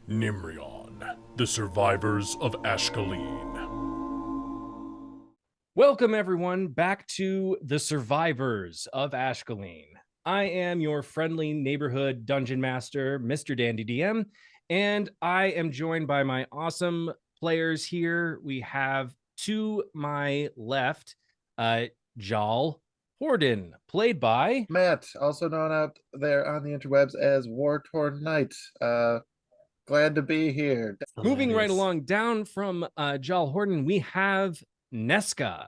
Nimrion, the survivors of Ashcaleen. Welcome, everyone, back to the survivors of Ashcaleen. I am your friendly neighborhood dungeon master, Mr.DanDyDM, and I am joined by my awesome players here. We have to my left, Jal Horden, played by Matt, also known out there on the interwebs as War Torn Knight. Glad to be here. Moving right along down from Jal Horden, we have Nesca.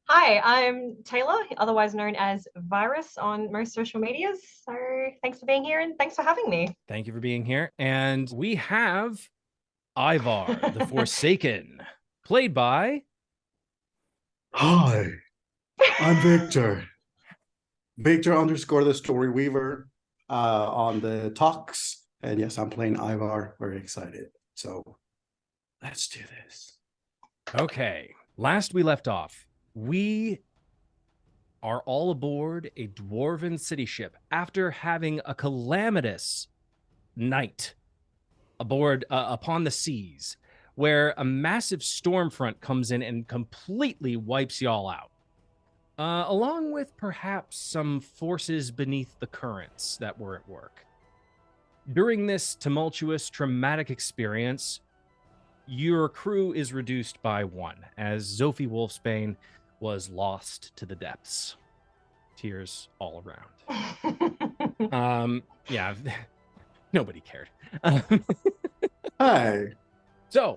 Hi, I'm Taylor, otherwise known as Virus on most social medias. So thanks for being here and thanks for having me. Thank you for being here. And we have Ivar, the Forsaken, played by... Hi, I'm Victor. Victor underscore the Story Weaver on the talks. And yes, I'm playing Ivar. Very excited. So let's do this. Okay. Last we left off, we are all aboard a dwarven city ship after having a calamitous night aboard upon the seas, where a massive storm front comes in and completely wipes y'all out, along with perhaps some forces beneath the currents that were at work. During this tumultuous, traumatic experience, your crew is reduced by one, as Zophie Wolfsbane was lost to the depths. Tears all around. Yeah, nobody cared. Hi. So,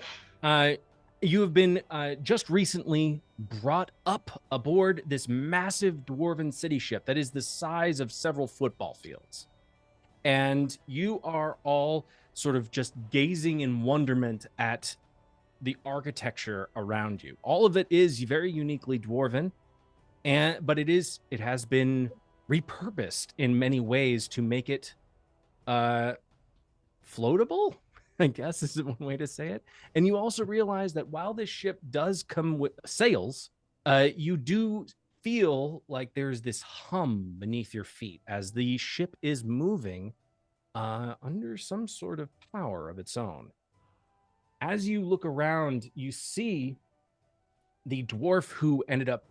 you have been just recently brought up aboard this massive dwarven city ship that is the size of several football fields. And you are all sort of just gazing in wonderment at the architecture around you. All of it is very uniquely dwarven, but it has been repurposed in many ways to make it floatable, I guess is one way to say it. And you also realize that while this ship does come with sails, you do feel like there's this hum beneath your feet as the ship is moving under some sort of power of its own. As you look around, you see the dwarf who ended up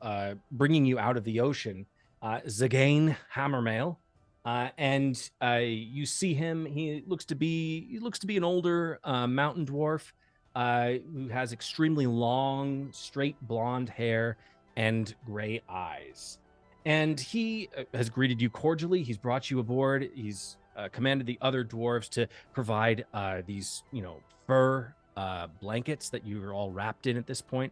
bringing you out of the ocean, Zagain Hammermail, and you see him. He looks to be an older mountain dwarf who has extremely long, straight blonde hair and gray eyes. And he has greeted you cordially. He's brought you aboard. He's commanded the other dwarves to provide these, fur blankets that you are all wrapped in at this point.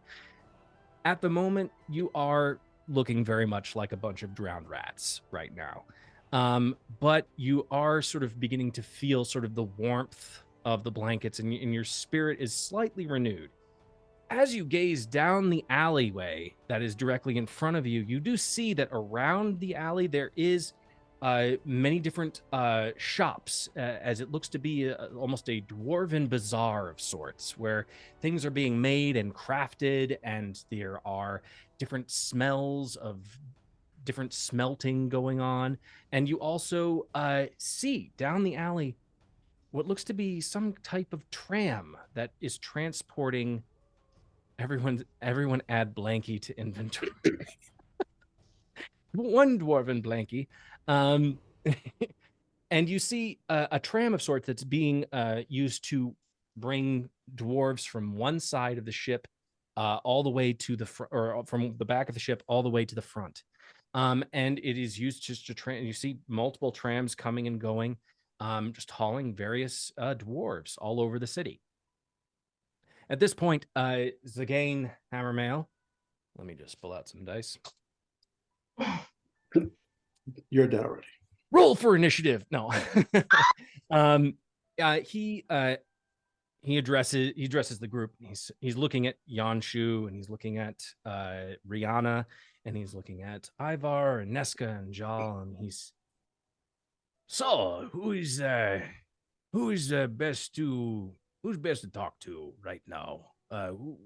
At the moment, you are looking very much like a bunch of drowned rats right now. But you are sort of beginning to feel sort of the warmth of the blankets, and your spirit is slightly renewed. As you gaze down the alleyway that is directly in front of you, you do see that around the alley there is many different shops, as it looks to be almost a dwarven bazaar of sorts, where things are being made and crafted, and there are different smells of different smelting going on. And you also see down the alley what looks to be some type of tram that is transporting everyone add Blanky to inventory. One dwarven Blanky. And you see a tram of sorts that's being used to bring dwarves from one side of the ship all the way to the front, or from the back of the ship all the way to the front. And it is used just to you see multiple trams coming and going, just hauling various dwarves all over the city. At this point, Zagain Hammermail, let me just pull out some dice. You're dead already. Roll for initiative. No. He addresses the group. He's looking at Yanshu, and he's looking at Rihanna, and he's looking at Ivar and Nesca and Jal, and he's, so who's best to talk to right now?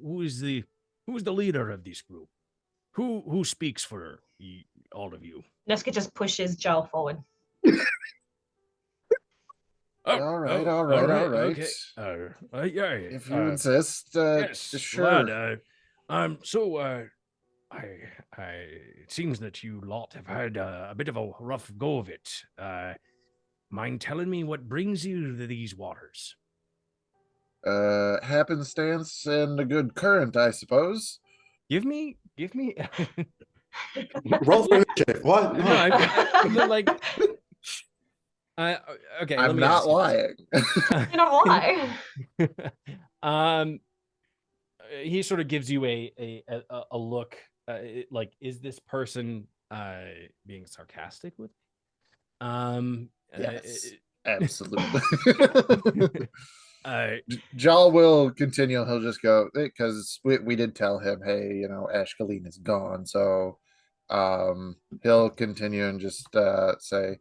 Who's the leader of this group? Who speaks for all of you? Nesca just pushes Joel forward. All right, all right. Okay. Yeah. If you insist, Yes, sure. lad. It seems that you lot have had a bit of a rough go of it. Mind telling me what brings you to these waters? Happenstance and a good current, I suppose. Give me. Roll for initiative. What? No, like. Okay, let I'm me not ask you lying. You're not lying. this. He sort of gives you a look, like, is this person being sarcastic with me? Yes, absolutely. uh, Jal will continue. He'll just go because we did tell him, hey, Ashcaleen is gone. So he'll continue and just say,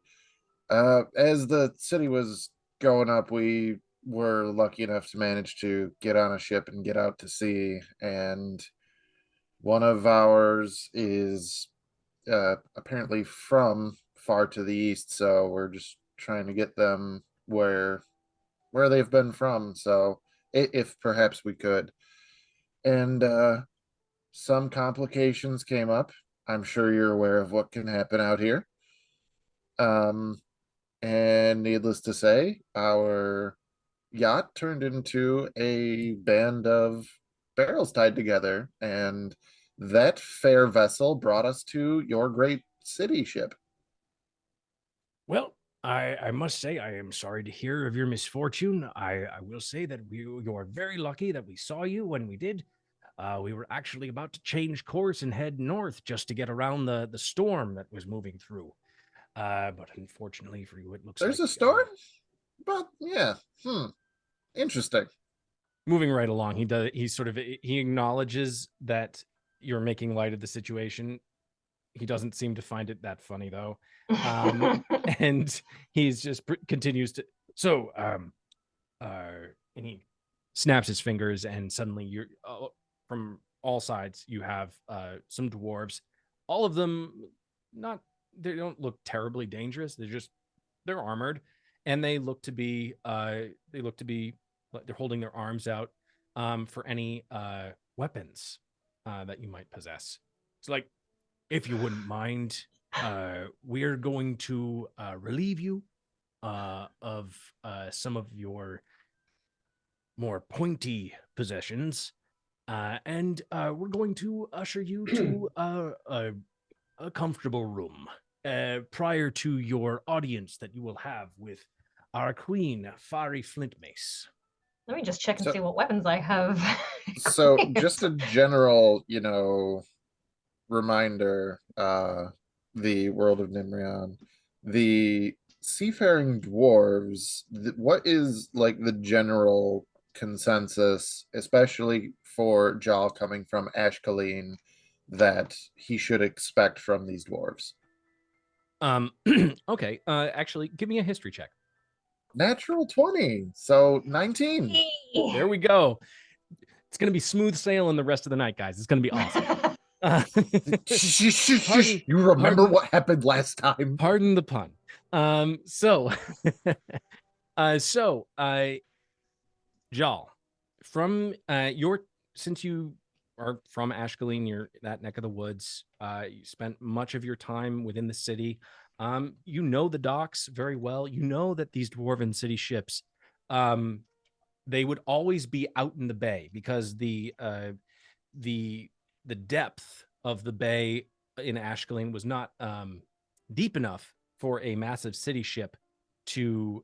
as the city was going up, we were lucky enough to manage to get on a ship and get out to sea. And one of ours is apparently from far to the east. So we're just trying to get them where they've been from. So if perhaps we could. And some complications came up. I'm sure you're aware of what can happen out here. And needless to say, our yacht turned into a band of barrels tied together, and that fair vessel brought us to your great city ship. Well, I must say I am sorry to hear of your misfortune. I will say that you are very lucky that we saw you when we did. We were actually about to change course and head north just to get around the storm that was moving through. But unfortunately for you, it looks There's like a storm, but yeah, interesting. moving right along, he acknowledges that you're making light of the situation. He doesn't seem to find it that funny though. And he's just continues to and he snaps his fingers, and suddenly you're from all sides you have some dwarves, all of them they don't look terribly dangerous, they're armored, and they look to be they're holding their arms out for any weapons that you might possess. It's like, if you wouldn't mind, we're going to relieve you of some of your more pointy possessions, and we're going to usher you to a comfortable room prior to your audience that you will have with our queen, Fari Flintmace. Let me just check and So- see what weapons I have. So just a general, reminder, the world of Nimrion, the seafaring dwarves, what is like the general consensus, especially for Jal coming from Ashcaleen, that he should expect from these dwarves? Okay, actually, give me a history check. Natural 20, so 19. There we go. It's gonna be smooth sailing the rest of the night, guys. It's gonna be awesome. You remember pardon- what happened last time? Pardon the pun. Jal, from since you are from Ashcaleen, you're that neck of the woods. You spent much of your time within the city. You know the docks very well. You know that these dwarven city ships, they would always be out in the bay because the depth of the bay in Ashcaleen was not deep enough for a massive city ship to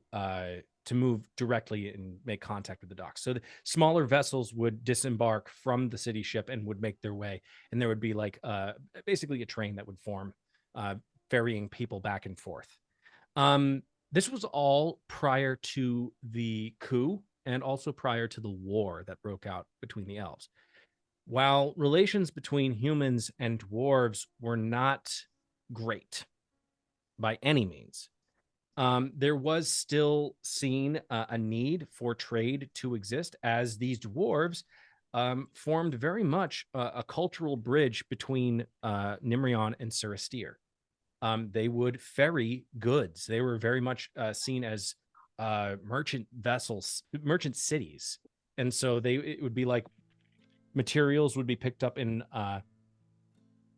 move directly and make contact with the docks. So the smaller vessels would disembark from the city ship and would make their way, and there would be like basically a train that would form, ferrying people back and forth. This was all prior to the coup and also prior to the war that broke out between the elves. While relations between humans and dwarves were not great by any means, there was still seen a need for trade to exist, as these dwarves formed very much a cultural bridge between Nimrion and Surastir. They would ferry goods. They were very much seen as merchant vessels, merchant cities, and so it would be like materials would be picked up in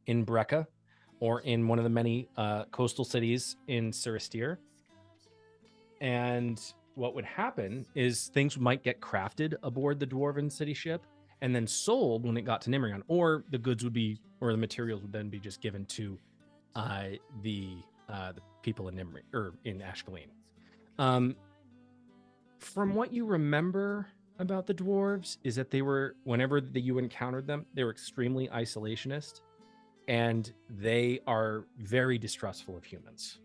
Brecca or in one of the many coastal cities in Siristir. And what would happen is things might get crafted aboard the dwarven city ship and then sold when it got to Nimrion, or the goods would be, or the materials would then be just given to the people in Nimri or in Ashcaleen. From what you remember about the dwarves is that they were, whenever you encountered them, they were extremely isolationist, and they are very distrustful of humans.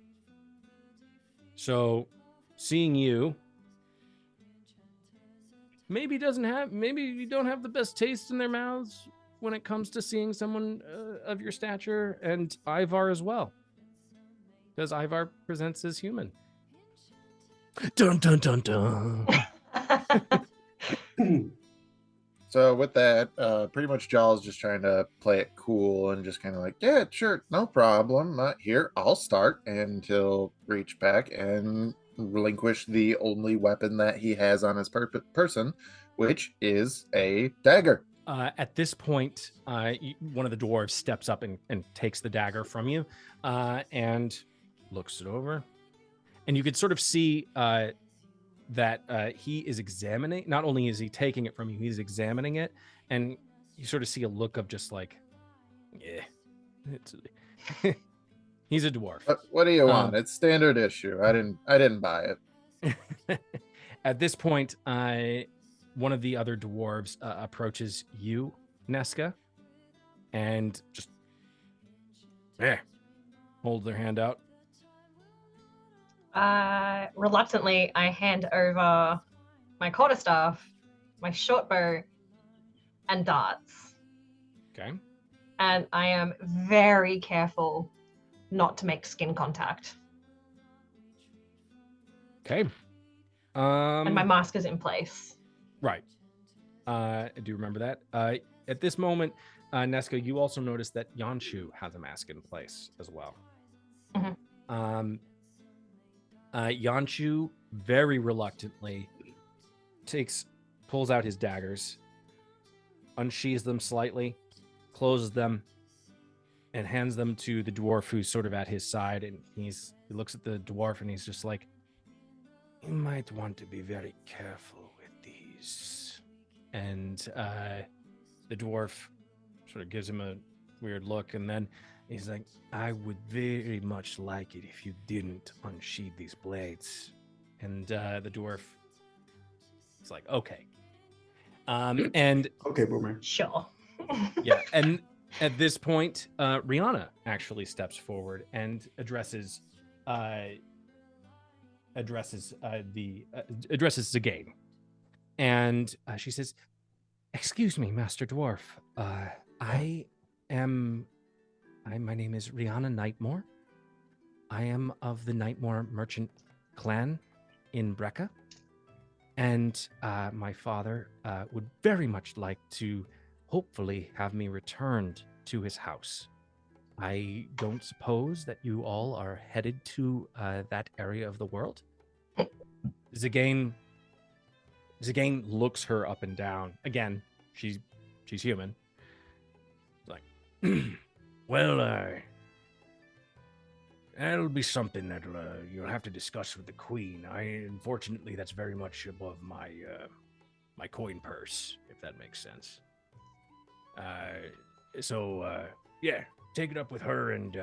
So seeing you maybe you don't have the best taste in their mouths when it comes to seeing someone of your stature, and Ivar as well, because Ivar presents as human. Dun dun dun dun. So with that, pretty much Jaw's just trying to play it cool and just kind of like, yeah, sure, no problem. Here, I'll start, and he'll reach back and relinquish the only weapon that he has on his person, which is a dagger. At this point, one of the dwarves steps up and takes the dagger from you and looks it over. And you could sort of see that he is examining, not only is he taking it from you, he's examining it. And you sort of see a look of just like, yeah, he's a dwarf. What do you want? It's standard issue. I didn't buy it. At this point, one of the other dwarves approaches you, Nesca, and just holds their hand out. Reluctantly, I hand over my quarterstaff, my short bow, and darts. Okay. And I am very careful not to make skin contact. Okay. And my mask is in place. Right. I do remember that. At this moment, Nesca, you also notice that Yanshu has a mask in place as well. Mm-hmm. Yanshu very reluctantly pulls out his daggers, unsheathes them slightly, closes them, and hands them to the dwarf who's sort of at his side. And he looks at the dwarf and he's just like, "You might want to be very careful with these." And the dwarf sort of gives him a weird look, and then he's like, "I would very much like it if you didn't unsheath these blades." And the dwarf is like, "Okay." And Okay, Boomer. Sure. yeah, and at this point, Rihanna actually steps forward and addresses Zagain, and she says, "Excuse me, Master Dwarf. My name is Rihanna Nightmore. I am of the Nightmore merchant clan in Brecca, and my father would very much like to hopefully have me returned to his house. I don't suppose that you all are headed to that area of the world." Zagain looks her up and down. Again, she's human. Like, well, that'll be something that you'll have to discuss with the queen. Unfortunately, that's very much above my coin purse, if that makes sense. Yeah, take it up with her and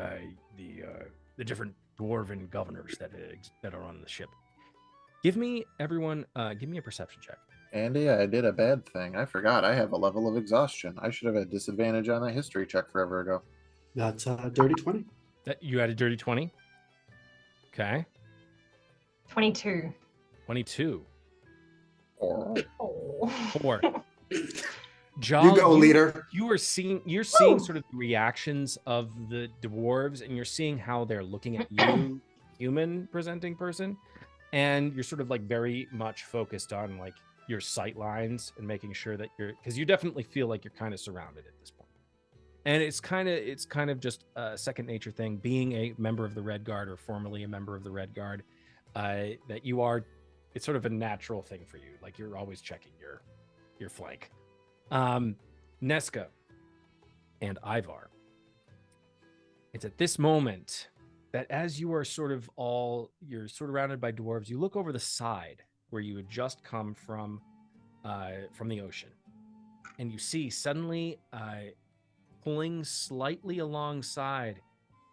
the different dwarven governors that are on the ship. Give me a perception check. Andy, I did a bad thing. I forgot I have a level of exhaustion. I should have had disadvantage on that history check forever ago. That's dirty 20. That you had a dirty 20. Okay. 22. 22. Oh. 4. You go, leader. You're seeing sort of the reactions of the dwarves, and you're seeing how they're looking at you, human presenting person, and you're sort of like very much focused on like your sight lines and making sure that because you definitely feel like you're kind of surrounded at this point. And it's kind of just a second nature thing, being a member of the Red Guard or formerly a member of the Red Guard, that you are it's sort of a natural thing for you. Like you're always checking your flank. Nesca and Ivar. It's at this moment that as you are you're surrounded by dwarves, you look over the side where you had just come from the ocean, and you see suddenly pulling slightly alongside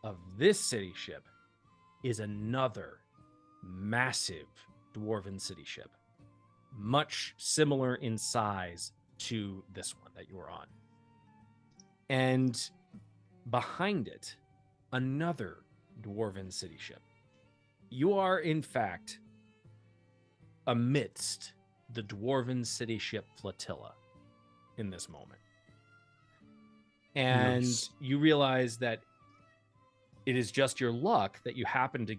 of this city ship is another massive dwarven city ship, much similar in size to this one that you were on. And behind it, another dwarven city ship. You are, in fact, amidst the dwarven city ship flotilla in this moment. And Nice. you realize that it is just your luck that you happen to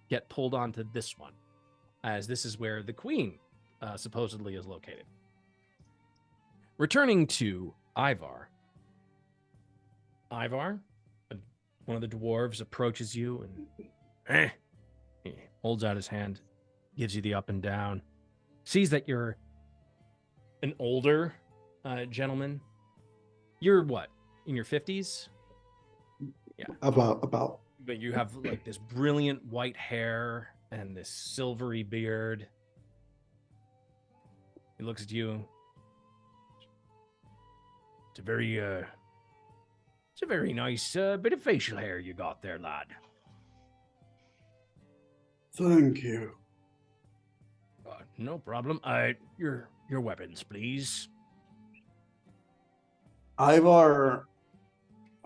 get pulled onto this one, as this is where the queen supposedly is located. Returning to Ivar. Ivar, one of the dwarves approaches you and he holds out his hand, gives you the up and down, sees that you're an older gentleman. You're what, in your 50s? Yeah. About. But you have like this brilliant white hair and this silvery beard. He looks at you. It's a very nice bit of facial hair you got there, lad. Thank you. No problem. Your weapons, please. Ivar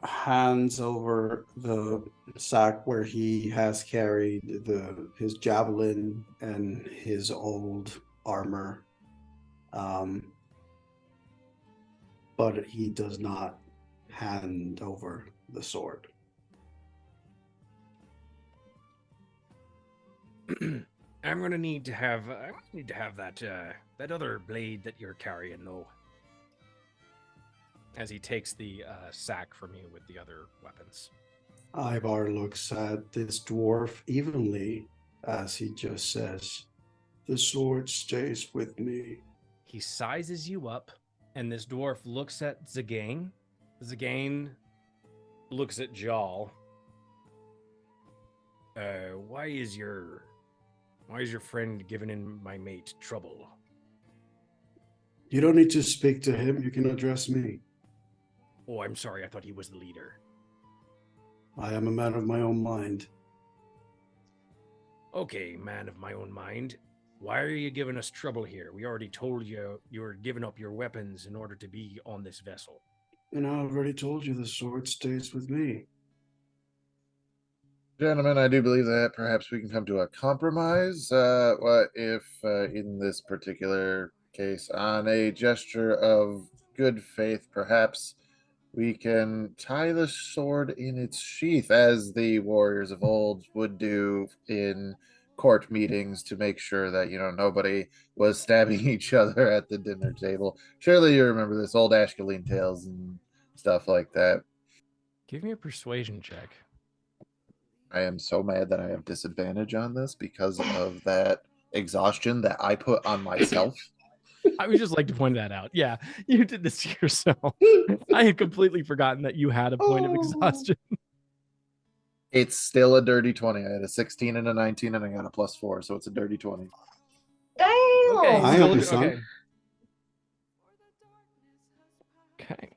hands over the sack where he has carried his javelin and his old armor. But he does not hand over the sword. I'm gonna need to have that other blade that you're carrying, though. As he takes the sack from you with the other weapons. Ivar looks at this dwarf evenly as he just says, "The sword stays with me." He sizes you up, and this dwarf looks at Zagain. Zagain looks at Jal. Why is your friend giving in my mate trouble? You don't need to speak to him. You can address me. Oh, I'm sorry. I thought he was the leader. I am a man of my own mind. Okay, man of my own mind. Why are you giving us trouble here? We already told you were giving up your weapons in order to be on this vessel. And I've already told you the sword stays with me. Gentlemen, I do believe that perhaps we can come to a compromise. What if, in this particular case, on a gesture of good faith, perhaps we can tie the sword in its sheath, as the warriors of old would do in court meetings, to make sure that, nobody was stabbing each other at the dinner table. Surely you remember this old Ashcaleen tales and stuff like that. Give me a persuasion check. I am so mad that I have disadvantage on this because of that exhaustion that I put on myself. I would just like to point that out. Yeah, you did this to yourself. I had completely forgotten that you had a point of exhaustion. It's still a dirty 20. I had a 16 and a 19, and I got a +4, so it's a dirty 20. Damn! Okay, I still- understand. Okay.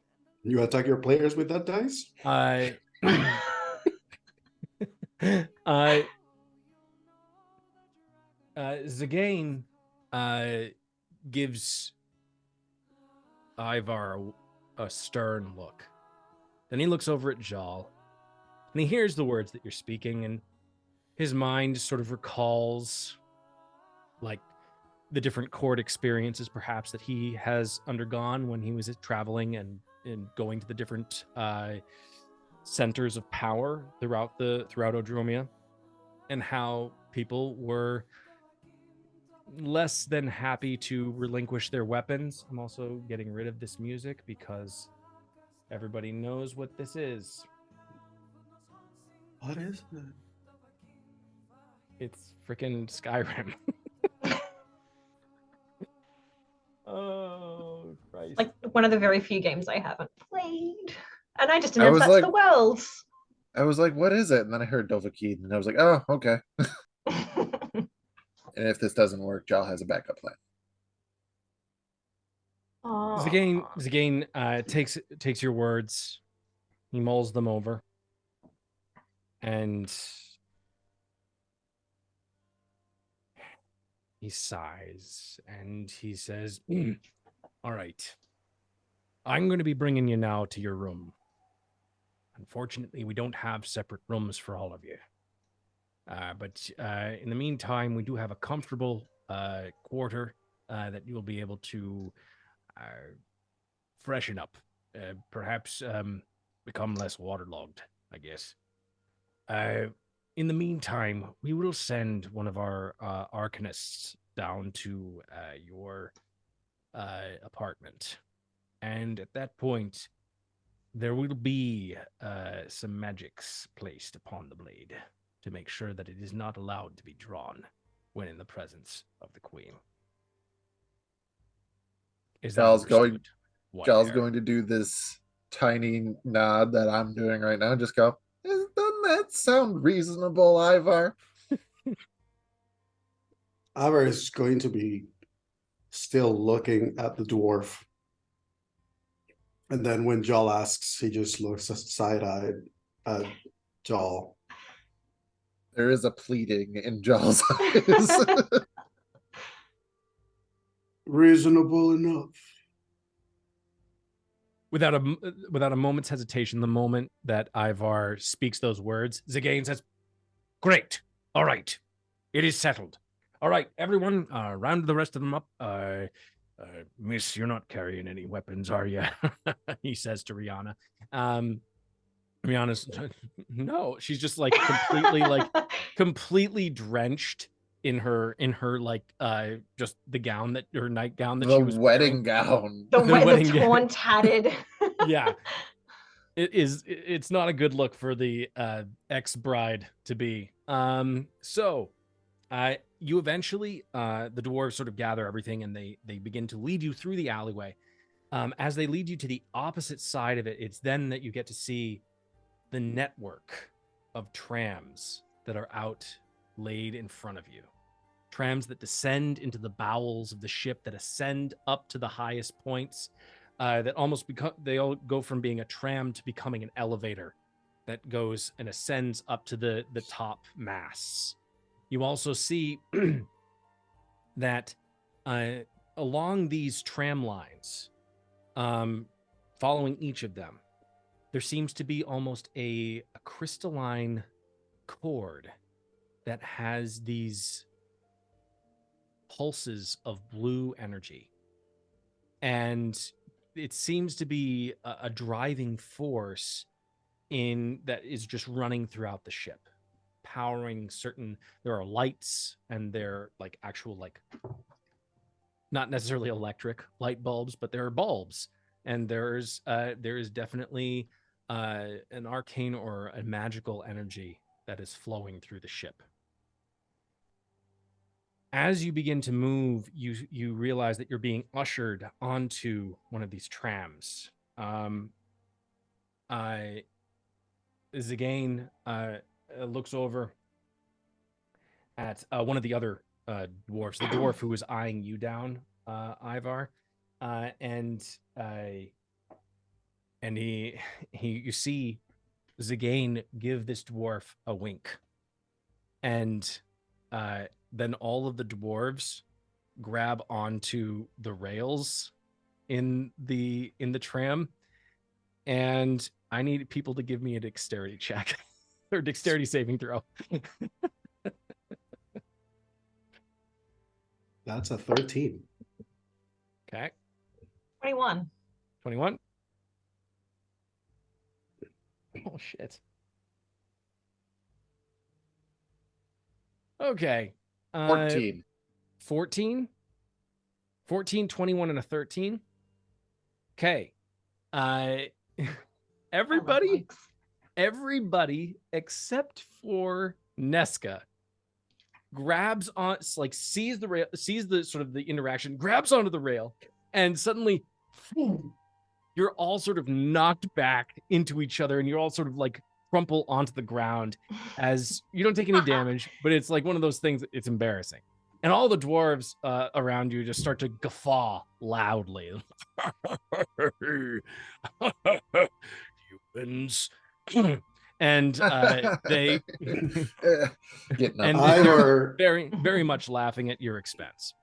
You attack your players with that dice? Zagain gives Ivar a stern look. Then he looks over at Jal, and he hears the words that you're speaking, and his mind sort of recalls, like, the different court experiences, perhaps, that he has undergone when he was traveling and going to the different centers of power throughout Odromia, and how people were less than happy to relinquish their weapons. I'm also getting rid of this music because everybody knows what this is. What is it? It's freaking Skyrim. one of the very few games I haven't played. And I just I announced was that's like- the world. I was like, what is it? And then I heard Dovahkiin, and I was like, oh, okay. And if this doesn't work, Jal has a backup plan. Zagain takes your words, he mulls them over, and he sighs and he says, all right, I'm going to be bringing you now to your room. Unfortunately, we don't have separate rooms for all of you. But in the meantime, we do have a comfortable quarter that you'll be able to freshen up. Perhaps become less waterlogged, I guess. In the meantime, we will send one of our arcanists down to your apartment. And at that point, there will be some magics placed upon the blade to make sure that it is not allowed to be drawn when in the presence of the queen. Is that Giles understood? Giles going to do this tiny nod that I'm doing right now. Just go, doesn't that sound reasonable, Ivar? Ivar is going to be still looking at the dwarf. And then when Jal asks, he just looks side-eyed at Jal. There is a pleading in Giles' eyes. Reasonable enough. Without a moment's hesitation, the moment that Ivar speaks those words, Zagain says, "Great. All right. It is settled. All right, everyone, round the rest of them up. Miss, you're not carrying any weapons, are you?" He says to Rihanna. Rihanna's, no, she's just like completely drenched in her like just the gown that her nightgown that The she was wedding wearing. gown. The wedding gown. torn, tatted. Yeah. It's not a good look for the ex-bride to be. So you eventually the dwarves sort of gather everything and they begin to lead you through the alleyway. As they lead you to the opposite side of it, it's then that you get to see the network of trams that are out laid in front of you. Trams that descend into the bowels of the ship, that ascend up to the highest points, that almost they all go from being a tram to becoming an elevator that goes and ascends up to the top masts. You also see that along these tram lines, following each of them, there seems to be almost a crystalline cord that has these pulses of blue energy. And it seems to be a driving force that is just running throughout the ship, powering there are lights and they're like actual, like, not necessarily electric light bulbs, but there are bulbs. And there is definitely an arcane or a magical energy that is flowing through the ship. As you begin to move, you realize that you're being ushered onto one of these trams. Zagain looks over at one of the other dwarfs, the dwarf who was eyeing you down, Ivar, and you see Zagain give this dwarf a wink, and then all of the dwarves grab onto the rails in the tram, and I need people to give me a dexterity check or dexterity saving throw. That's a 13. Okay. 21. 21. Oh, shit. Okay. 14. 14? 14, 21, and a 13. Okay. Everybody except for Nesca grabs on, like, sees the rail, sees the sort of the interaction, grabs onto the rail, and suddenly you're all sort of knocked back into each other, and you're all sort of like crumple onto the ground as you don't take any damage, but it's like one of those things, it's embarrassing. And all the dwarves around you just start to guffaw loudly. Humans. And they Getting up. and they're very, very much laughing at your expense.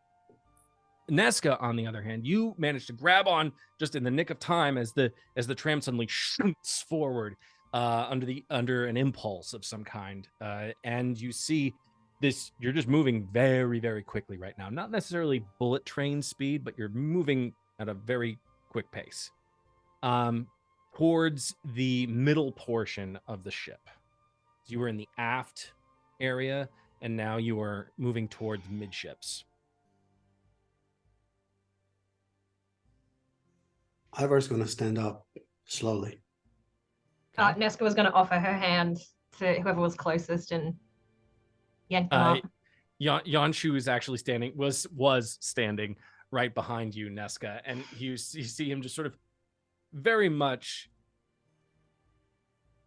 Nesca, on the other hand, you managed to grab on just in the nick of time as the tram suddenly shoots forward under an impulse of some kind, and you see this. You're just moving very, very quickly right now. Not necessarily bullet train speed, but you're moving at a very quick pace towards the middle portion of the ship. You were in the aft area, and now you are moving towards midships. Ivar's going to stand up slowly. Nesca was going to offer her hand to whoever was closest and yank them up. Yanshu is actually was standing right behind you, Nesca, and you see him just sort of very much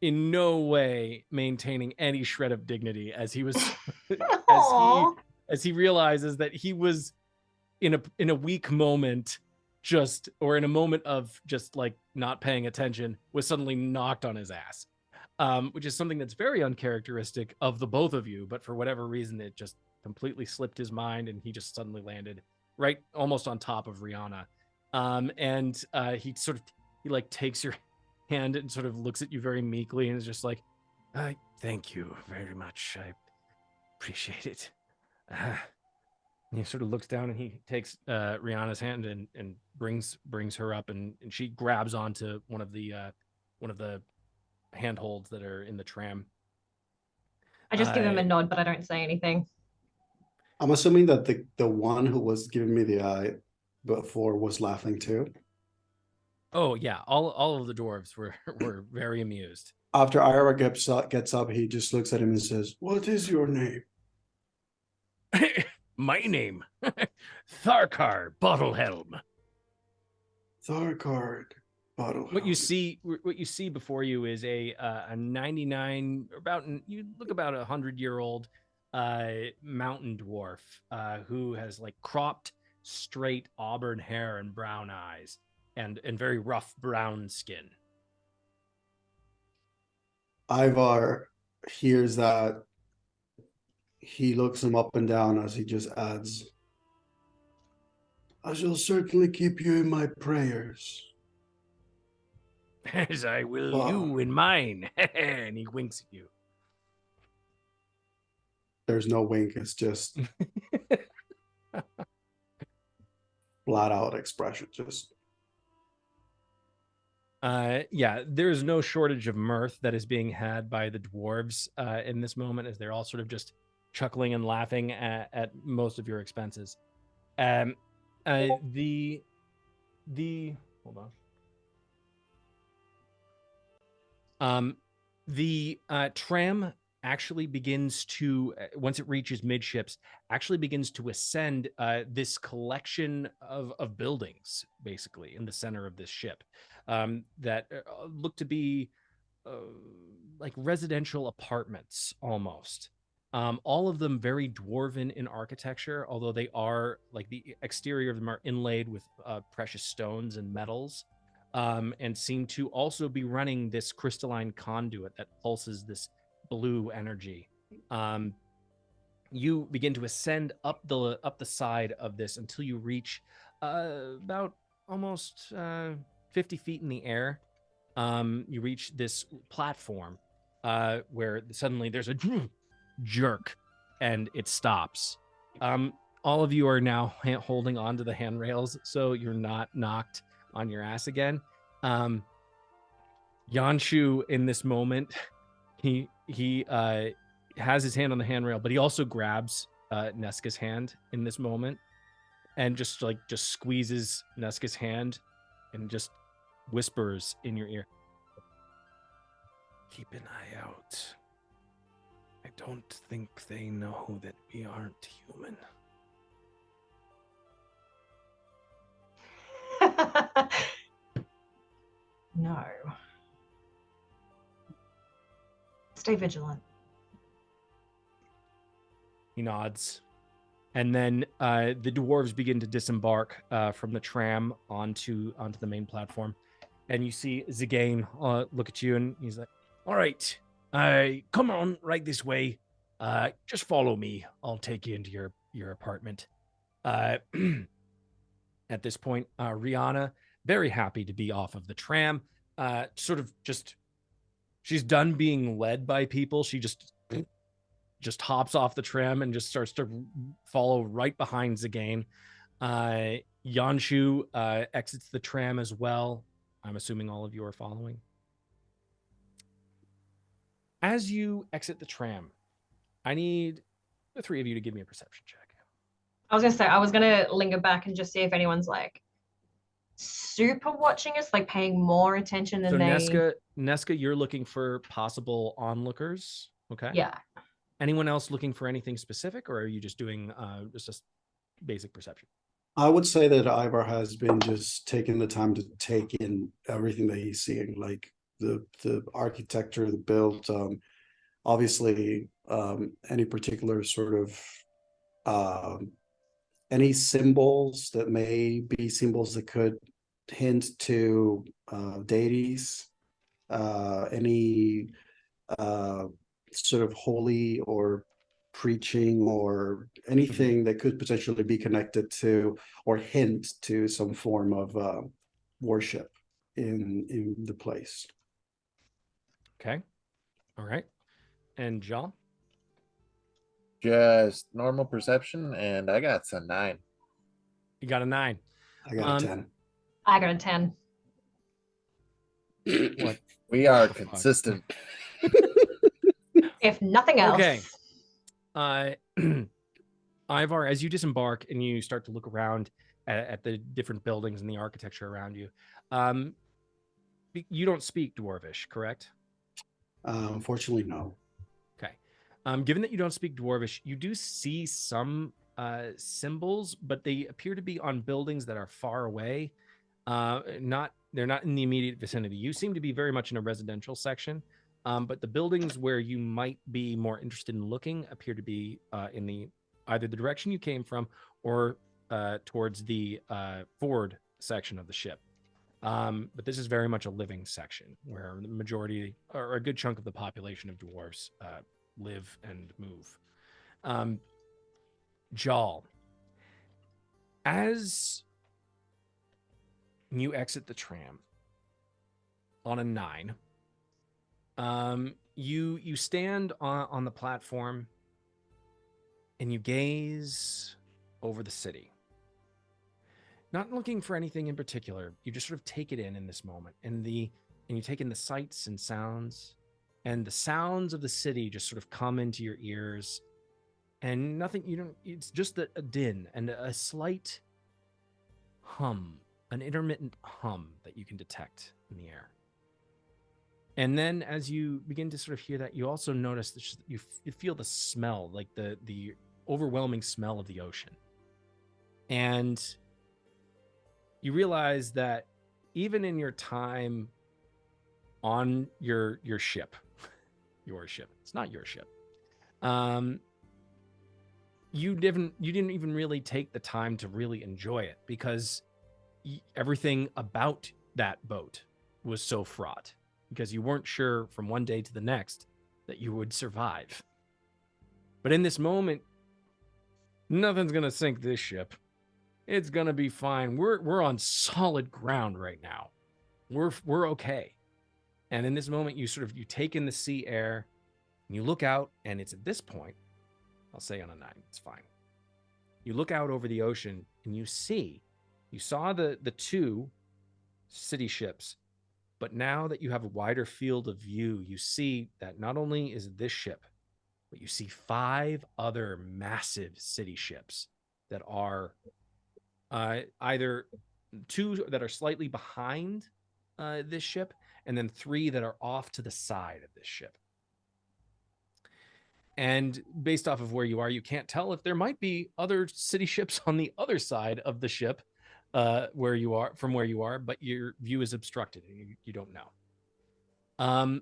in no way maintaining any shred of dignity as he was as he realizes that he was in a weak moment, or in a moment of just like not paying attention, was suddenly knocked on his ass, which is something that's very uncharacteristic of the both of you, but for whatever reason it just completely slipped his mind and he just suddenly landed right almost on top of Rihanna. And he like takes your hand and sort of looks at you very meekly and is just like, thank you very much, I appreciate it. And he sort of looks down and he takes Rihanna's hand and brings her up, and she grabs onto one of the handholds that are in the tram. I just give him a nod, but I don't say anything. I'm assuming that the one who was giving me the eye before was laughing too. Oh yeah, all of the dwarves were very amused. After Ira gets up, he just looks at him and says, "What is your name?" My name, Tharkar Bottlehelm. Tharkar Bottlehelm. What you see before you is a 99, you look about 100-year-old mountain dwarf who has like cropped, straight auburn hair and brown eyes and very rough brown skin. Ivar hears that. He looks him up and down as he just adds, "I shall certainly keep you in my prayers." As I will you in mine. And he winks at you. There's no wink, it's just flat out expression. Just yeah, there's no shortage of mirth that is being had by the dwarves in this moment, as they're all sort of just chuckling and laughing at most of your expenses. The hold on. The tram actually begins to, once it reaches midships, actually begins to ascend this collection of buildings, basically, in the center of this ship, that look to be like residential apartments almost. All of them very dwarven in architecture, although they are, like, the exterior of them are inlaid with precious stones and metals, and seem to also be running this crystalline conduit that pulses this blue energy. You begin to ascend up the side of this until you reach about almost 50 feet in the air. You reach this platform where suddenly there's a jerk and it stops. All of you are now holding onto the handrails so you're not knocked on your ass again. Yanshu, in this moment, he has his hand on the handrail, but he also grabs Nesca's hand in this moment and just squeezes Nesca's hand and just whispers in your ear, "Keep an eye out. I don't think they know that we aren't human." Stay vigilant. He nods. And then the dwarves begin to disembark from the tram onto the main platform. And you see Zigane look at you, and he's like, all right, come on right this way. Just follow me. I'll take you into your apartment. At this point, Rihanna, very happy to be off of the tram, she's done being led by people. She just hops off the tram and just starts to follow right behind Zigane. Yanshu exits the tram as well. I'm assuming all of you are following. As you exit the tram, I need the three of you to give me a perception check. I was gonna say, I was gonna linger back and just see if anyone's like super watching us, like paying more attention than So they. Nesca, you're looking for possible onlookers. Okay. Yeah. Anyone else looking for anything specific, or are you just doing just basic perception? I would say that Ivar has been just taking the time to take in everything that he's seeing, like the architecture, the build, obviously any particular sort of any symbols that may be symbols that could hint to deities, any sort of holy or preaching or anything that could potentially be connected to or hint to some form of worship in the place. Okay. All right. And John? Just normal perception, and I got a 9. You got a 9. I got a 10. I got a 10. What? We are the fuck? consistent. If nothing else. Okay. Ivar, as you disembark and you start to look around at the different buildings and the architecture around you, you don't speak Dwarvish, correct? Unfortunately, no. Okay. Given that you don't speak Dwarvish, you do see some symbols, but they appear to be on buildings that are far away. They're not in the immediate vicinity. You seem to be very much in a residential section, but the buildings where you might be more interested in looking appear to be in either the direction you came from or towards the forward section of the ship. But this is very much a living section where the majority or a good chunk of the population of dwarves live and move. Jal, as you exit the tram on a 9, you stand on the platform and you gaze over the city. Not looking for anything in particular. You just sort of take it in this moment, and you take in the sights and sounds, and the sounds of the city just sort of come into your ears, and nothing. It's just a din and a slight hum, an intermittent hum that you can detect in the air. And then, as you begin to sort of hear that, you also notice that you feel the smell, like the overwhelming smell of the ocean, and you realize that even in your time on your ship, it's not your ship, you didn't even really take the time to really enjoy it because everything about that boat was so fraught, because you weren't sure from one day to the next that you would survive. But in this moment, nothing's gonna sink this ship. It's gonna be fine. We're on solid ground right now. We're okay. And in this moment, you take in the sea air, and you look out, and it's at this point, I'll say on a 9, it's fine. You look out over the ocean, and you saw the 2 city ships, but now that you have a wider field of view, you see that not only is this ship, but you see 5 other massive city ships that are either 2 that are slightly behind this ship, and then 3 that are off to the side of this ship. And based off of where you are, you can't tell if there might be other city ships on the other side of the ship where you are, but your view is obstructed and you don't know.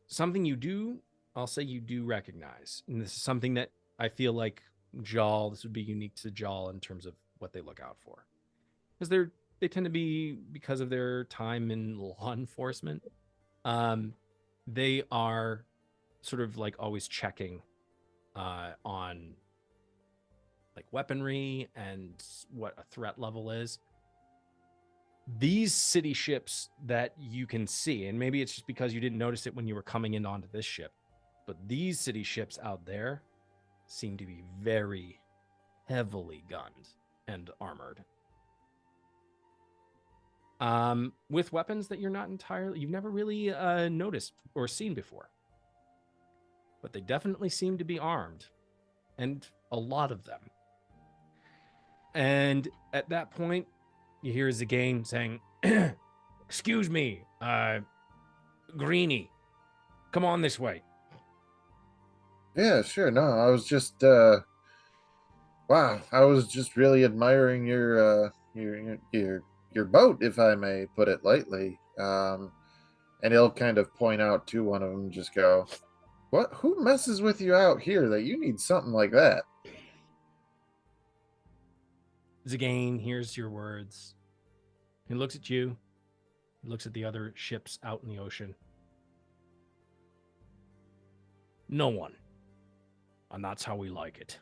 Something you do I'll say you do recognize, and this is something that I feel like Jaal, this would be unique to Jaal in terms of what they look out for, because they tend to be, because of their time in law enforcement, they are sort of like always checking on like weaponry and what a threat level is. These city ships that you can see, and maybe it's just because you didn't notice it when you were coming in onto this ship, but these city ships out there seem to be very heavily gunned and armored. With weapons that you've never really noticed or seen before. But they definitely seem to be armed, and a lot of them. And at that point, you hear Zagain saying, "Excuse me, Greenie, come on this way." Yeah, sure. No, I was just wow, I was just really admiring your boat, if I may put it lightly. And he'll kind of point out to one of them, just go, "What? Who messes with you out here that you need something like that?" Zagain hears your words. He looks at you. He looks at the other ships out in the ocean. No one. And that's how we like it.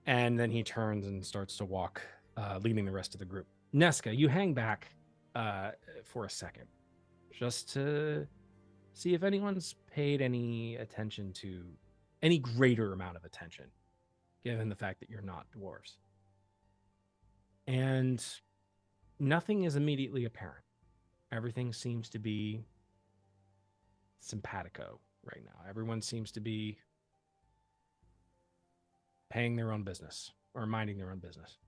And then he turns and starts to walk, leading the rest of the group. Nesca, you hang back for a second, just to see if anyone's paid any attention to any greater amount of attention, given the fact that you're not dwarves. And nothing is immediately apparent. Everything seems to be simpatico right now. Everyone seems to be paying their own business or minding their own business.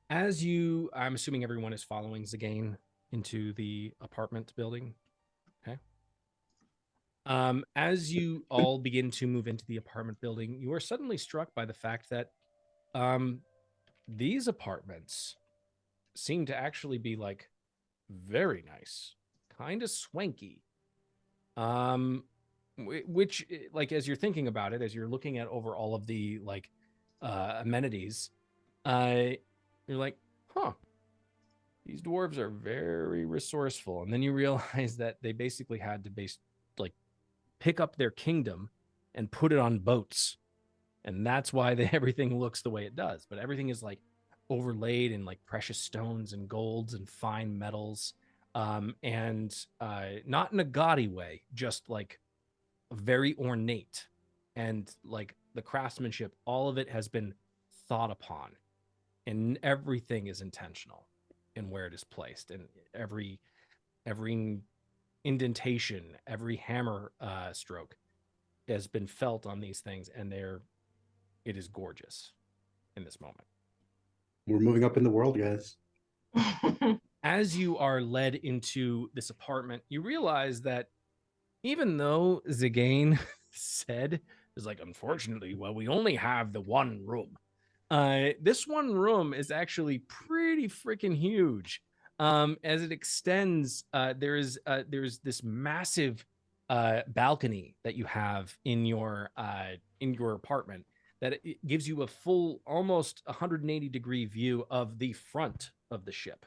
I'm assuming everyone is following Zagain into the apartment building. Okay. As you all begin to move into the apartment building, you are suddenly struck by the fact that these apartments seem to actually be like very nice, kind of swanky. Which, like, as you're thinking about it, as you're looking at over all of the like amenities, you're like, huh, these dwarves are very resourceful. And then you realize that they basically had to pick up their kingdom and put it on boats. And that's why everything looks the way it does. But everything is like overlaid in like precious stones and golds and fine metals. And not in a gaudy way, just like very ornate. And like the craftsmanship, all of it has been thought upon. And everything is intentional in where it is placed. And every indentation, every hammer stroke has been felt on these things, and it is gorgeous in this moment. We're moving up in the world, guys. As you are led into this apartment, you realize that even though Zagain said, is like, unfortunately, well, we only have the one room. This one room is actually pretty freaking huge. As it extends, there's this massive balcony that you have in your apartment that it gives you a full, almost 180-degree view of the front of the ship.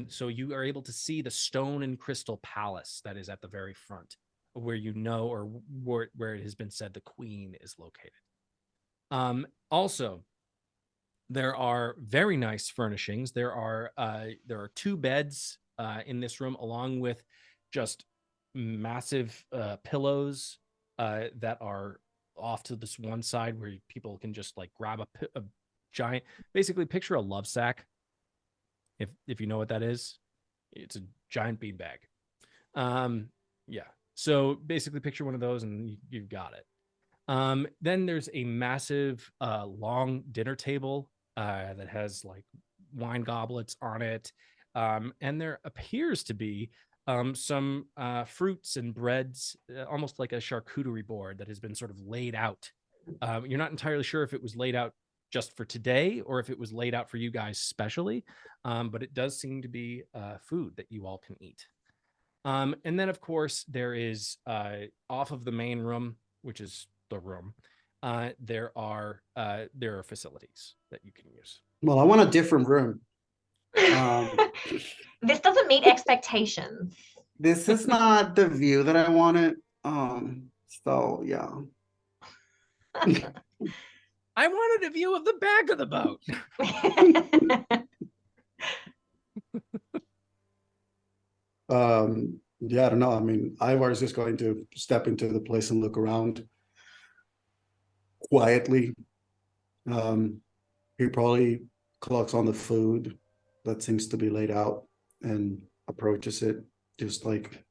So you are able to see the stone and crystal palace that is at the very front, where where it has been said the queen is located. Also, there are very nice furnishings. There are 2 beds in this room, along with just massive pillows that are off to this one side where people can just like grab a giant, basically picture a love sack. If you know what that is, it's a giant beanbag. Yeah. So basically picture one of those and you've got it. Then there's a massive long dinner table that has like wine goblets on it. And there appears to be some fruits and breads, almost like a charcuterie board that has been sort of laid out. You're not entirely sure if it was laid out just for today or if it was laid out for you guys specially, but it does seem to be food that you all can eat. And then, of course, there is off of the main room, which is the room. There are facilities that you can use. Well, I want a different room. This doesn't meet expectations. This is not the view that I wanted. So yeah. I wanted a view of the back of the boat. Yeah, I don't know. I mean, Ivar is just going to step into the place and look around quietly. He probably clocks on the food that seems to be laid out and approaches it, just like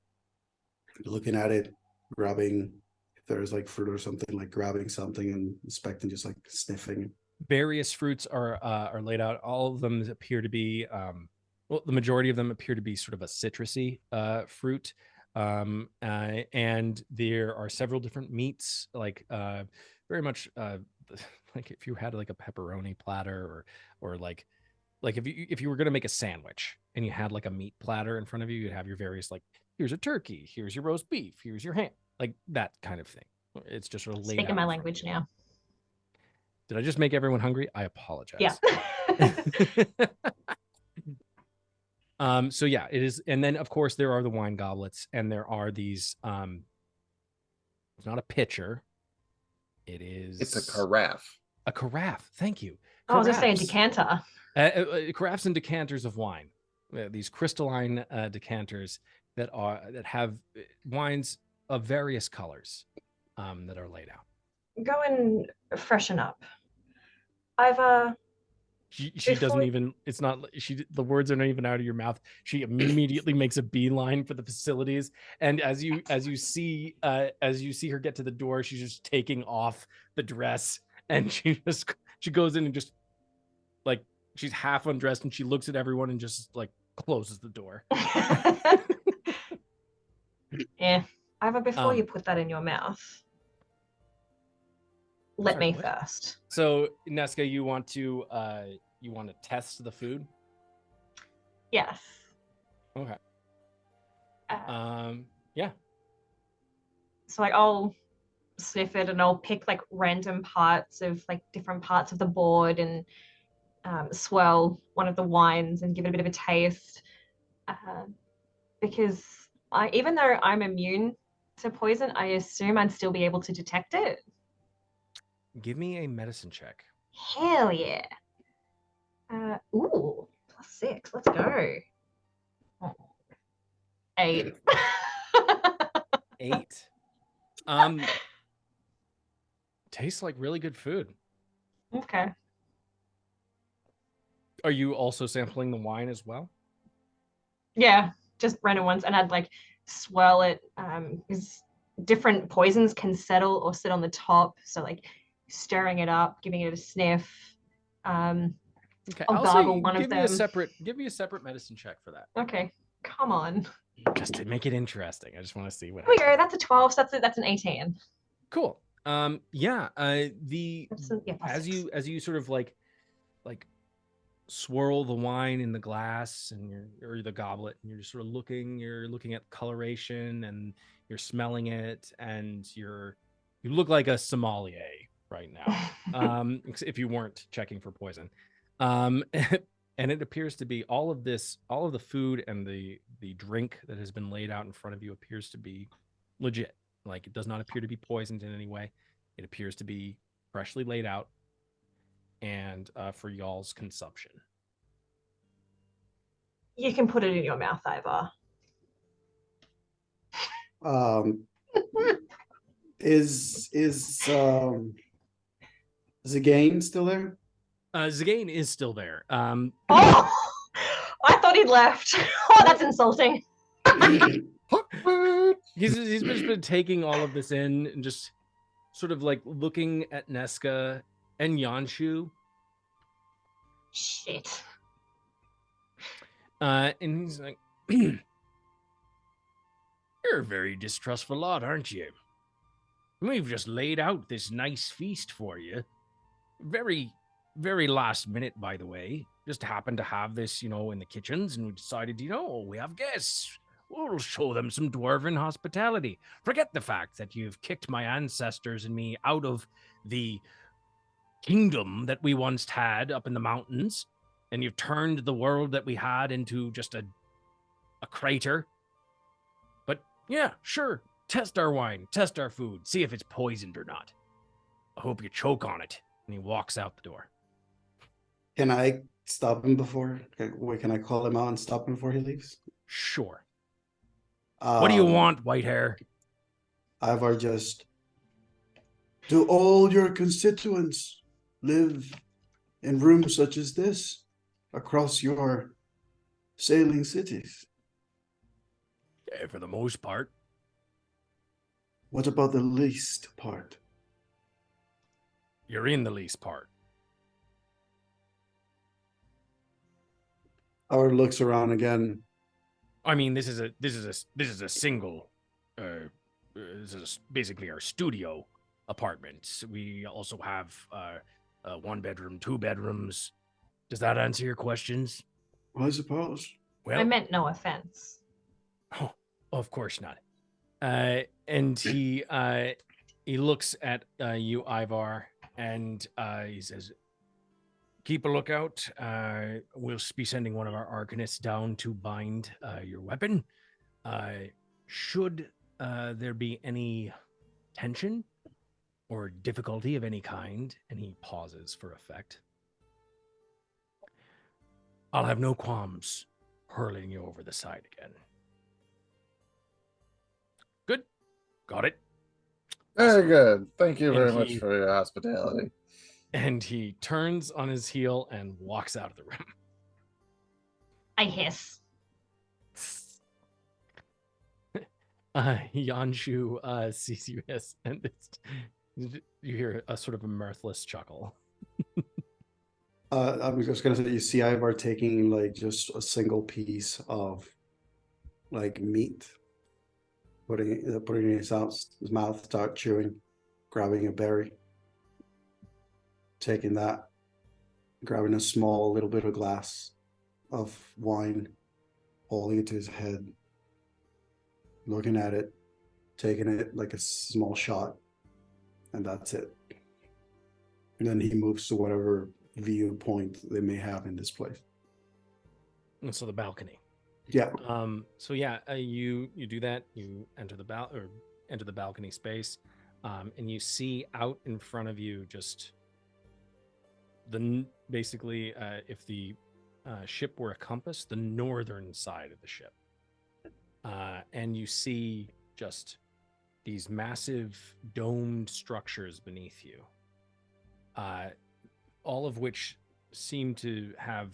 looking at it, grabbing if there's like fruit or something, like grabbing something and inspecting, just like sniffing. Various fruits are laid out. All of them appear to be well, the majority of them appear to be sort of a citrusy fruit. And there are several different meats, like very much like if you had like a pepperoni platter, or like if you were going to make a sandwich and you had like a meat platter in front of you, you'd have your various, like, here's a turkey, here's your roast beef, here's your ham, like that kind of thing. It's just sort of laid out. Speaking my language now. Did I just make everyone hungry? I apologize. Yeah. So yeah, it is. And then of course there are the wine goblets, and there are these it's not a pitcher. It's a carafe. A carafe. Thank you. I was gonna say a decanter. Carafes and decanters of wine. These crystalline decanters that have wines of various colors that are laid out. Go and freshen up. She doesn't even, it's not, the words are not even out of your mouth. She immediately makes a beeline for the facilities. And as you see her get to the door, she's just taking off the dress, and she goes in and just, like, she's half undressed, and she looks at everyone and just like closes the door. Yeah. Before you put that in your mouth, let me first. So Nesca, you want to test the food? Yes. Okay. Yeah. So like I'll sniff it and I'll pick like random parts of like different parts of the board and swirl one of the wines and give it a bit of a taste. Because even though I'm immune to poison, I assume I'd still be able to detect it. Give me a medicine check. Hell yeah. Ooh, +6. Let's go. 8. 8. Tastes like really good food. Okay. Are you also sampling the wine as well? Yeah, just random ones, and I'd like swirl it. Because different poisons can settle or sit on the top, so like stirring it up, giving it a sniff. Okay, I'll gargle one of them. Give me a separate medicine check for that. Okay, come on. Just to make it interesting. I just want to see what Here we go. That's a 12. So that's an 18. Cool. Yeah. As you sort of like swirl the wine in the glass or the goblet, and you're just sort of looking at coloration, and you're smelling it, and you look like a sommelier right now. If you weren't checking for poison. And it appears to be all of the food and the drink that has been laid out in front of you appears to be legit. Like, it does not appear to be poisoned in any way. It appears to be freshly laid out and for y'all's consumption. You can put it in your mouth, Ivar. Is Zagain still there? Zagain is still there. Oh, I thought he'd left. Oh, that's insulting. He's been taking all of this in and just sort of like looking at Nesca and Yanshu. Shit. And he's like, "You're a very distrustful lot, aren't you? We've just laid out this nice feast for you. Very, very last minute, by the way. Just happened to have this, in the kitchens, and we decided, we have guests. We'll show them some dwarven hospitality. Forget the fact that you've kicked my ancestors and me out of the kingdom that we once had up in the mountains, and you've turned the world that we had into just a crater. But yeah, sure, test our wine, test our food, see if it's poisoned or not. I hope you choke on it. And he walks out the door. Can I stop him before? Can I call him out and stop him before he leaves? Sure. What do you Um, want, white hair? Ivar just, do all your constituents live in rooms such as this across your sailing cities? Yeah, for the most part. What about the least part? You're in the least part. Ivar looks around again. I mean, this is a single. This is basically our studio apartment. We also have 1 bedroom, 2 bedrooms. Does that answer your questions? I suppose. Well, I meant no offense. oh, of course not. And he looks at you, Ivar, and he says, "Keep a lookout. We'll be sending one of our arcanists down to bind your weapon. Should there be any tension or difficulty of any kind," and he pauses for effect, "I'll have no qualms hurling you over the side again." Good. Got it. Very good. Thank you And very much he- for your hospitality. And he turns on his heel and walks out of the room. I hiss. Yanshu sees you hiss, and you hear a sort of a mirthless chuckle. I'm just gonna say you see Ivar taking like just a single piece of like meat, putting it in his mouth, start chewing, grabbing a berry, taking that, grabbing a small little bit of glass of wine, holding it to his head, looking at it, taking it like a small shot, and that's it. And then he moves to whatever viewpoint they may have in this place. And so the balcony. Yeah. So yeah, you do that. You enter the balcony space, and you see out in front of you just basically, if the ship were a compass, the northern side of the ship, and you see just these massive domed structures beneath you, all of which seem to have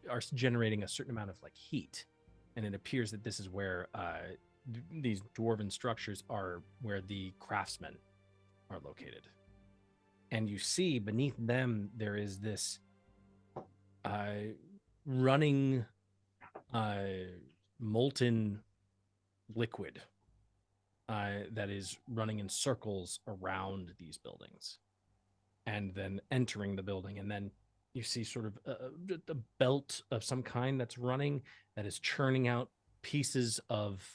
are generating a certain amount of like heat, and it appears that this is where these dwarven structures are, where the craftsmen are located. And you see beneath them there is this running molten liquid that is running in circles around these buildings and then entering the building. And then you see sort of a belt of some kind that's running, that is churning out pieces of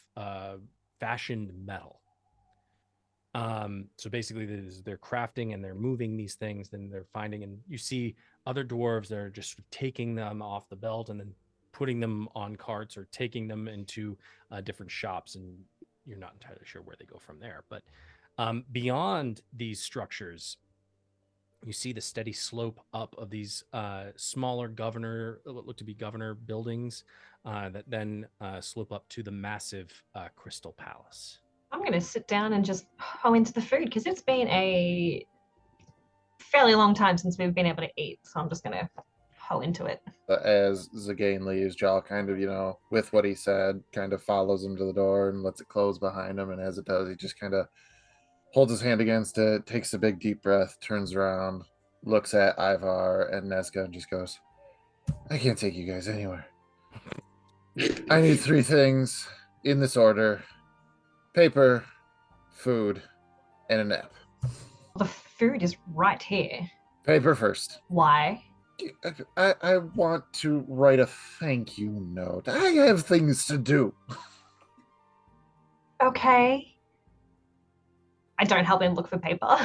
fashioned metal. So basically they're crafting and they're moving these things, then they're finding, and you see other dwarves that are just taking them off the belt and then putting them on carts or taking them into different shops, and you're not entirely sure where they go from there. But beyond these structures, you see the steady slope up of these smaller what look to be governor buildings that then slope up to the massive crystal palace. I'm going to sit down and just hoe into the food because it's been a fairly long time since we've been able to eat. So I'm just going to hoe into it. As Zagain leaves, Jaw kind of, with what he said, kind of follows him to the door and lets it close behind him. And as it does, he just kind of holds his hand against it, takes a big deep breath, turns around, looks at Ivar and Nesca and just goes, "I can't take you guys anywhere. I need 3 things in this order: paper, food, and a nap." The food is right here. Paper first. Why? I want to write a thank you note. I have things to do. Okay. I don't help him look for paper.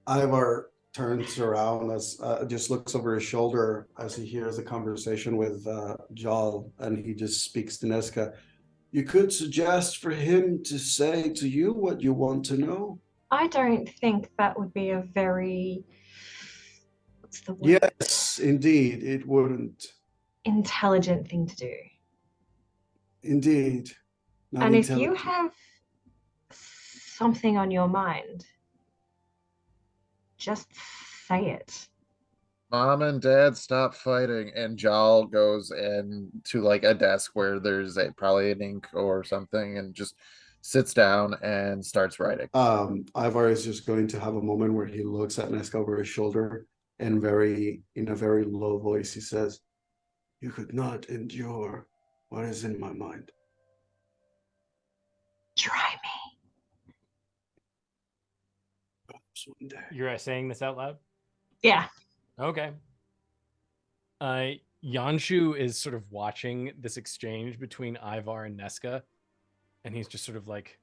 Ivar turns around as just looks over his shoulder as he hears the conversation with Jal, and he just speaks to Nesca. You could suggest for him to say to you what you want to know. I don't think that would be a very, what's the word? Yes, indeed, it wouldn't. Intelligent thing to do. Indeed, not And if you intelligent. have something on your mind, just say it. Mom and Dad stop fighting, and Jal goes into like a desk where there's probably an ink or something, and just sits down and starts writing. Ivar is just going to have a moment where he looks at Nesca over his shoulder and in a very low voice, he says, "You could not endure what is in my mind." Try me. Perhaps one day. You're saying this out loud? Yeah. Okay. Yanshu is sort of watching this exchange between Ivar and Nesca, and he's just sort of like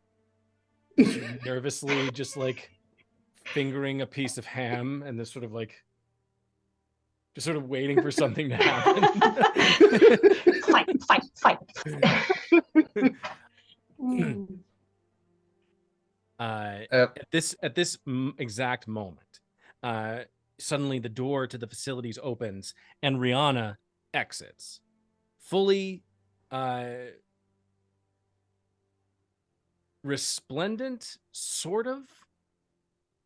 nervously just like fingering a piece of ham and this sort of like just sort of waiting for something to happen. Fight. At this exact moment, suddenly the door to the facilities opens and Rihanna exits, fully resplendent, sort of.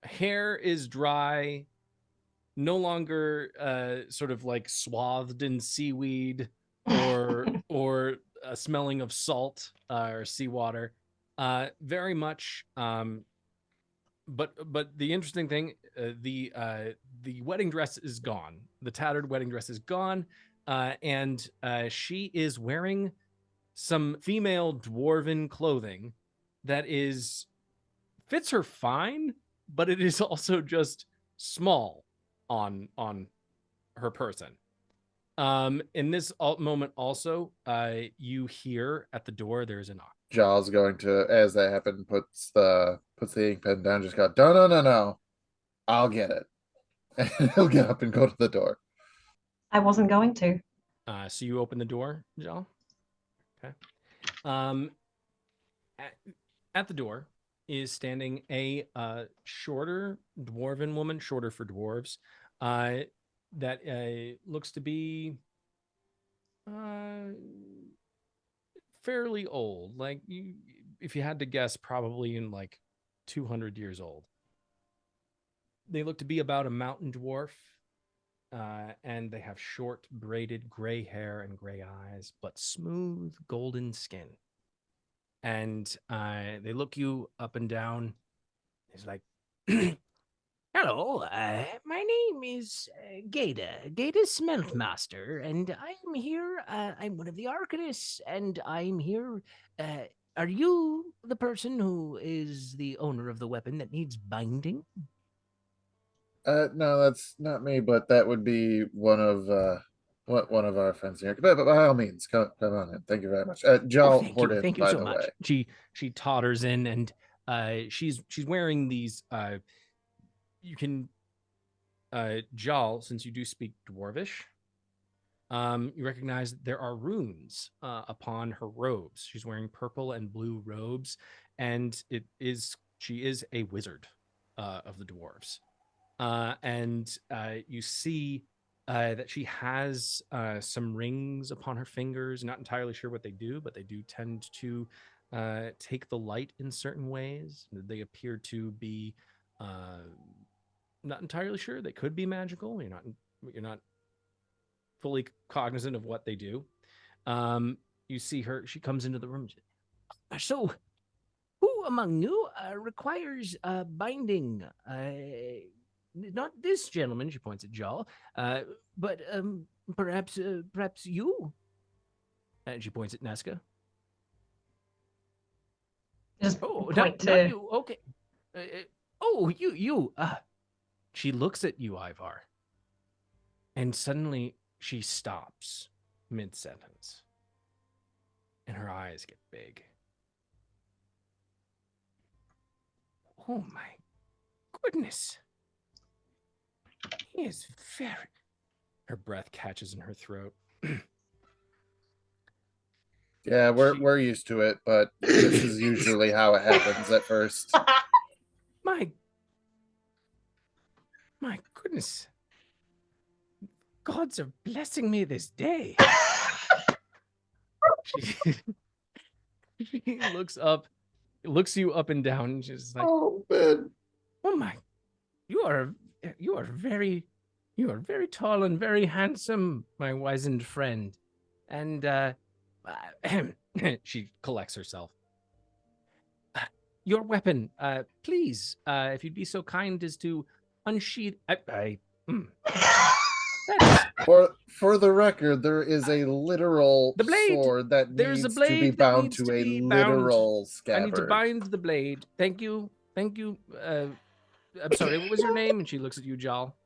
Hair is dry, no longer sort of like swathed in seaweed or smelling of salt or seawater. Very much. But the interesting thing, the wedding dress is gone. The tattered wedding dress is gone, and she is wearing some female dwarven clothing that fits her fine, but it is also just small on her person. In this moment also, you hear at the door there's a knock. Jal's going to, as that happened, puts the ink pen down, just go, no, I'll get it. And he'll get up and go to the door. I wasn't going to. So you open the door, Jal? Okay. At the door is standing a shorter dwarven woman, shorter for dwarves, that looks to be fairly old. Like, if you had to guess, probably in like 200 years old. They look to be about a mountain dwarf, and they have short braided gray hair and gray eyes, but smooth golden skin. And they look you up and down. It's like, hello, my name is Gada Smeltmaster, and I'm here. I'm one of the Arcanists, and I'm here. Are you the person who is the owner of the weapon that needs binding? No, that's not me, but that would be one of our friends here. But by all means, come on in. Thank you very much. Jal Horden, Thank you by so the much. way. She totters in, and she's wearing these. You can, Jal, since you do speak Dwarvish, you recognize that there are runes upon her robes. She's wearing purple and blue robes, and she is a wizard of the dwarves. And you see that she has some rings upon her fingers. Not entirely sure what they do, but they do tend to take the light in certain ways. They appear to be not entirely sure. They could be magical. You're not fully cognizant of what they do. You see her. She comes into the room. So, who among you requires binding? Not this gentleman, she points at Jal, but perhaps you. And she points at Nesca. Just Oh, point not to. you. Okay. You. She looks at you, Ivar. And suddenly she stops mid-sentence. And her eyes get big. Oh my goodness. He is very... Her breath catches in her throat. Yeah, we're used to it, but this is usually how it happens at first. My goodness. Gods are blessing me this day. She, she looks you up and down, and she's like, Oh man. "Oh my, you are very tall and very handsome, my wizened friend." And she collects herself. Your weapon, please, if you'd be so kind as to unsheath. For the record, there is a literal The blade! sword that There's a needs to be blade that bound needs to to a be bound. literal I need to scabbard. bind the blade. Thank you. I'm sorry, what was your name? And she looks at you, Jal.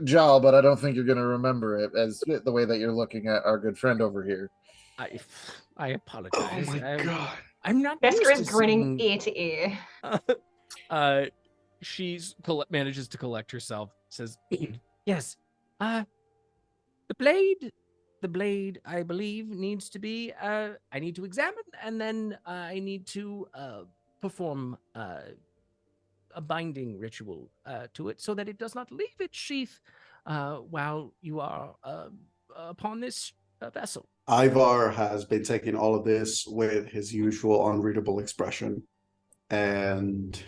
Jal, but I don't think you're going to remember it as the way that you're looking at our good friend over here. I apologize. Oh my god. I'm not Vesper used is to grinning seeing... ear to ear. Manages to collect herself. Says, "Yes, the blade, I believe, needs to be. I need to examine, and then I need to perform a binding ritual to it, so that it does not leave its sheath while you are upon this vessel." Ivar has been taking all of this with his usual unreadable expression, and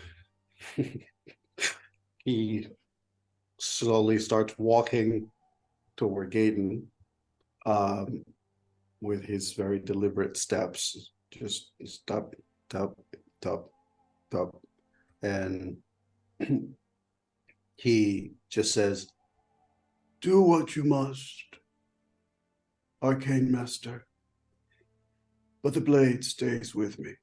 he slowly starts walking toward Gaiden, with his very deliberate steps, just stop, stop, stop, stop, and he just says, "Do what you must, Arcane Master, but the blade stays with me."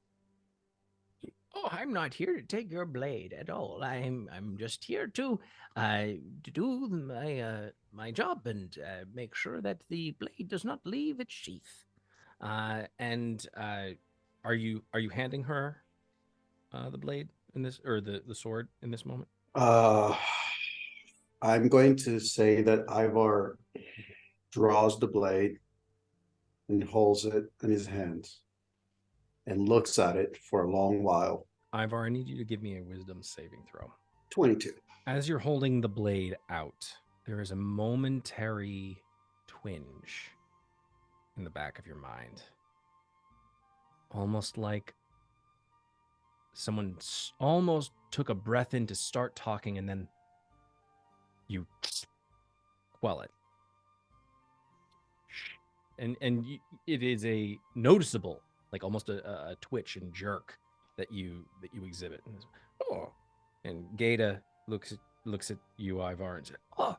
Oh, I'm not here to take your blade at all. I'm just here to do my job and make sure that the blade does not leave its sheath. Are you handing her the blade in this, or the sword in this moment? I'm going to say that Ivar draws the blade and holds it in his hands and looks at it for a long while. Ivar, I need you to give me a wisdom saving throw. 22. As you're holding the blade out, there is a momentary twinge in the back of your mind. Almost like someone almost took a breath in to start talking, and then you quell it. And it is a noticeable, like almost a twitch and jerk that you exhibit. And oh, and Gata looks at you, Ivar, and says, "Oh,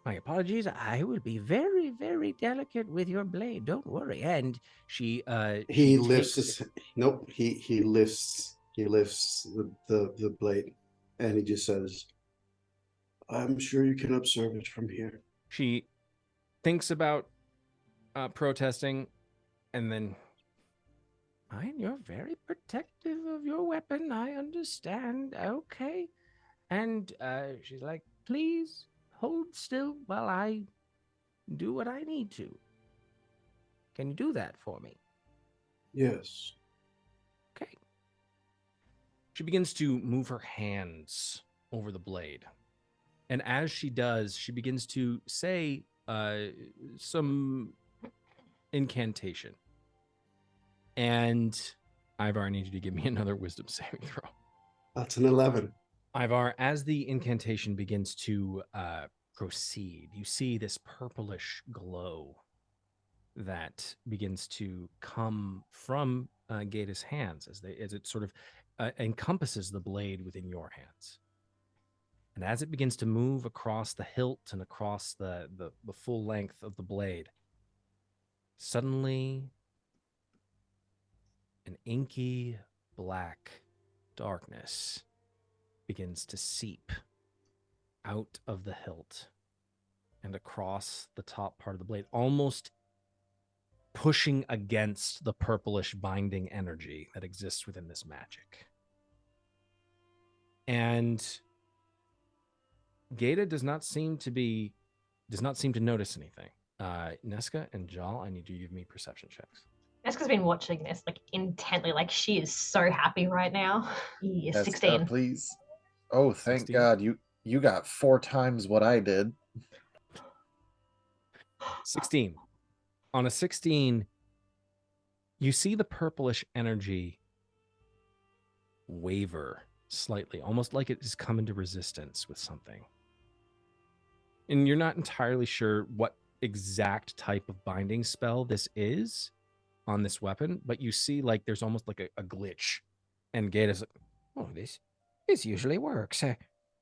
my apologies. I will be very, very delicate with your blade. Don't worry." And she lifts his nope. He lifts the blade, and he just says, "I'm sure you can observe it from here." She thinks about protesting, and then, "Fine, you're very protective of your weapon. I understand. Okay." And she's like, "Please hold still while I do what I need to. Can you do that for me?" Yes. Okay. She begins to move her hands over the blade. And as she does, she begins to say some incantation. And Ivar, I need you to give me another wisdom saving throw. That's an 11. Ivar, as the incantation begins to proceed, you see this purplish glow that begins to come from Gata's hands as it sort of encompasses the blade within your hands. And as it begins to move across the hilt and across the full length of the blade, suddenly an inky black darkness begins to seep out of the hilt and across the top part of the blade, almost pushing against the purplish binding energy that exists within this magic. And Gata does not seem to notice anything. Nesca and Jal, I need you to give me perception checks. Jessica's been watching this like intently, like she is so happy right now. Yeah, Jessica, 16. please. Oh, thank 16? God. You got 4 times what I did. 16. On a 16, you see the purplish energy waver slightly, almost like it has come into resistance with something. And you're not entirely sure what exact type of binding spell this is on this weapon, but you see like there's almost like a glitch. And Gata's like, oh, this usually works.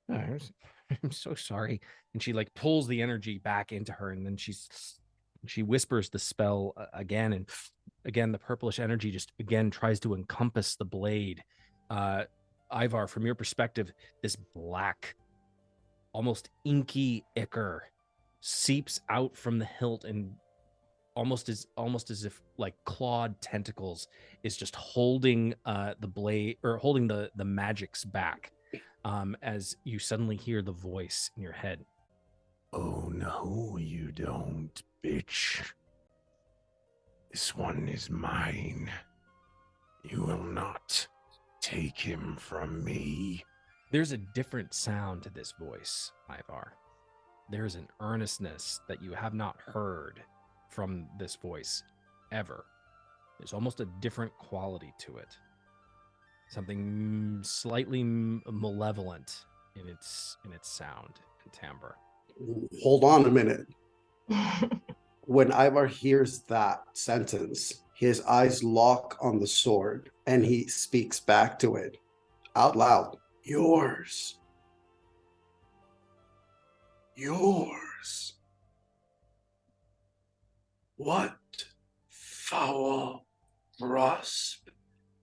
I'm so sorry. And she like pulls the energy back into her, and then she whispers the spell again, and again the purplish energy just again tries to encompass the blade. Ivar, from your perspective, this black, almost inky ichor seeps out from the hilt and almost as if like clawed tentacles is just holding the blade, or holding the magics back, as you suddenly hear the voice in your head. Oh no, you don't, bitch. This one is mine. You will not take him from me. There's a different sound to this voice, Ivar. There's an earnestness that you have not heard from this voice ever. There's almost a different quality to it. Something slightly malevolent in its sound and timbre. Hold on a minute. When Ivar hears that sentence, his eyes lock on the sword and he speaks back to it out loud. Yours. Yours. What foul grasp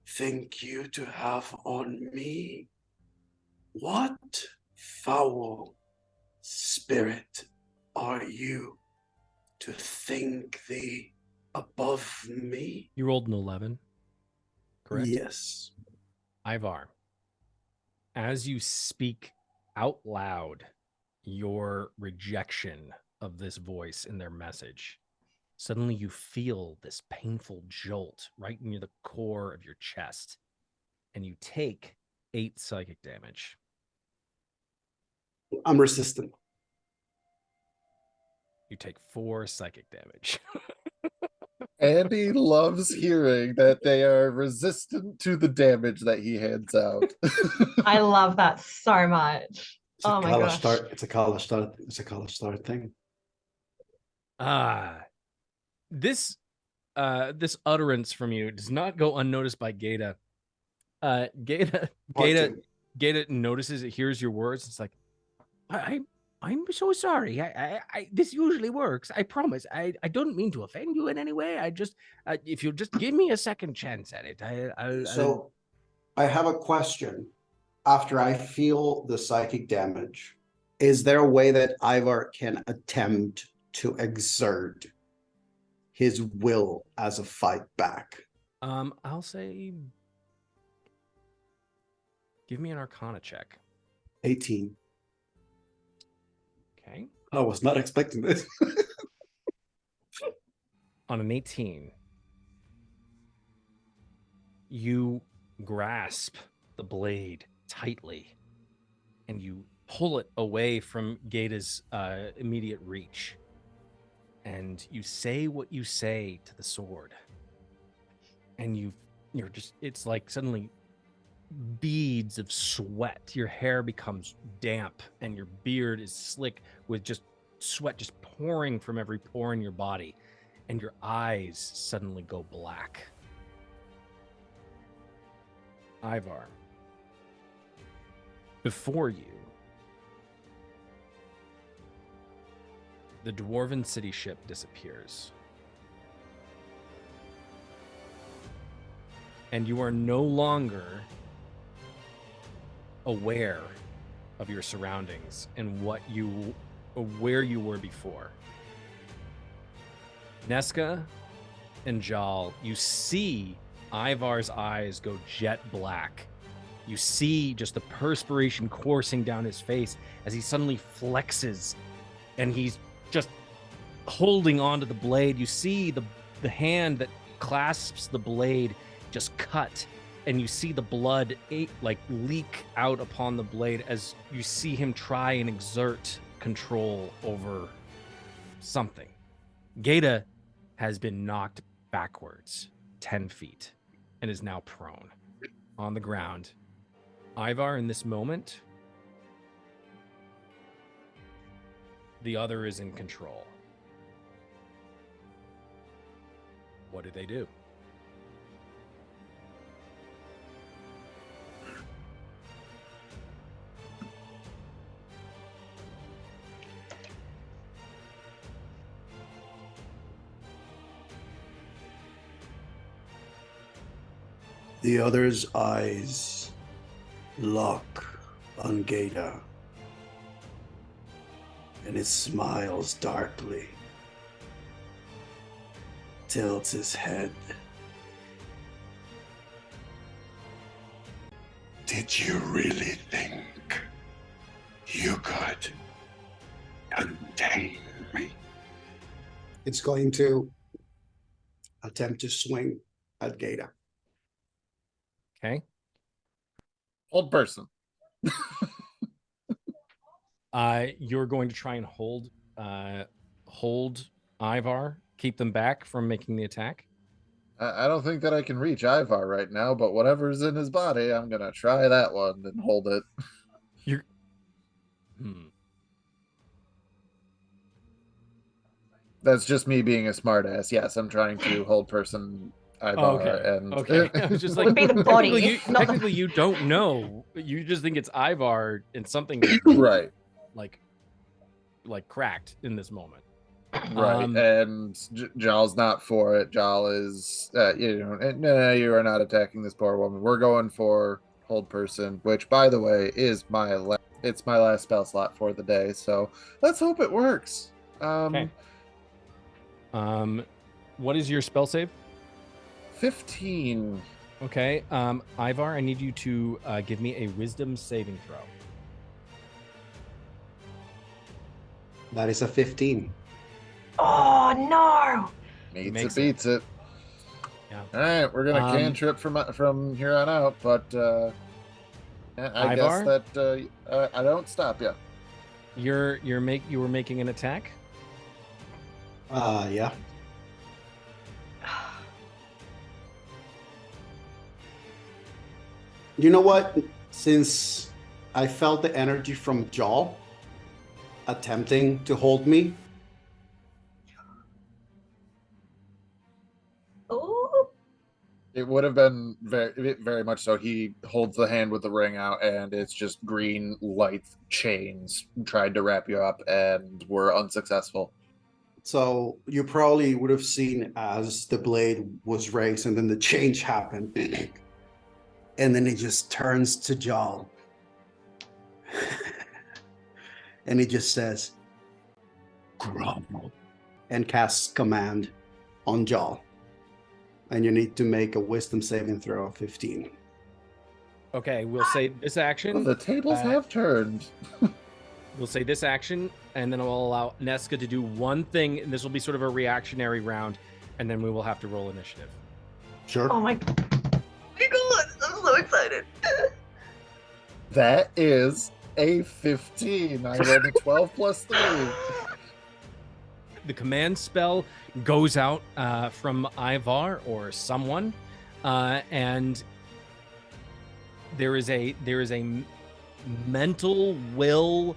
think you to have on me? What foul spirit are you to think thee above me? You rolled an 11, correct? Yes. Ivar, as you speak out loud your rejection of this voice and their message, suddenly you feel this painful jolt right near the core of your chest, and you take 8 psychic damage. I'm resistant. You take 4 psychic damage. Andy loves hearing that they are resistant to the damage that he hands out. I love that so much. It's a Oh my college gosh. start. It's a college start. It's a college start thing. This utterance from you does not go unnoticed by Gata. Gata notices it, hears your words. It's like, I'm so sorry. I this usually works. I promise. I don't mean to offend you in any way. I just, if you'll just give me a second chance at it. So I have a question. After I feel the psychic damage, is there a way that Ivar can attempt to exert his will as a fight back? I'll say, give me an Arcana check. 18. Okay. I was not expecting this. On an 18, you grasp the blade tightly and you pull it away from Gata's immediate reach. And you say what you say to the sword. And you're just, it's like suddenly beads of sweat. Your hair becomes damp and your beard is slick with just sweat just pouring from every pore in your body. And your eyes suddenly go black. Ivar, before you, the Dwarven city ship disappears. And you are no longer aware of your surroundings and where you were before. Nesca and Jal, you see Ivar's eyes go jet black. You see just the perspiration coursing down his face as he suddenly flexes and he's just holding onto the blade. You see the hand that clasps the blade just cut, and you see the blood like leak out upon the blade as you see him try and exert control over something. Gata has been knocked backwards 10 feet and is now prone on the ground. Ivar, in this moment, the other is in control. What do they do? The other's eyes lock on Gata, and it smiles darkly, tilts his head. Did you really think you could contain me? It's going to attempt to swing at Gata. Okay. Old person. You're going to try and hold Ivar, keep them back from making the attack. I don't think that I can reach Ivar right now, but whatever's in his body, I'm gonna try that one and hold it. You're. That's just me being a smartass. Yes, I'm trying to hold person Ivar and Okay. I was just like, Would be the body, technically you don't know. You just think it's Ivar and something right. like cracked in this moment. Right, and Jal's not for it. Jal is, no, you are not attacking this poor woman. We're going for hold person, which, by the way, is it's my last spell slot for the day. So let's hope it works. Okay. What is your spell save? 15. Okay. Ivar, I need you to give me a wisdom saving throw. That is a 15. Oh no! Beats it. Yeah. All right, we're gonna cantrip from here on out, but I guess Ivar? that I don't stop you. You were making an attack. Yeah. You know what? Since I felt the energy from Jal attempting to hold me, Oh, it would have been very, very much so. He holds the hand with the ring out, and it's just green light chains tried to wrap you up, and were unsuccessful. so you probably would have seen as the blade was raised and then the change happened. And then it just turns to Jal. And he just says, Grovel. and casts command on Jal. And you need to make a wisdom saving throw of 15. Okay, we'll say this action. Well, the tables have turned. We'll say this action, and then I'll allow Nesca to do one thing, and this will be sort of a reactionary round, and then we will have to roll initiative. Sure. oh my god! I'm so excited. That is a 15. I rolled a 12 plus 3. The command spell goes out from Ivar or someone, and there is a mental will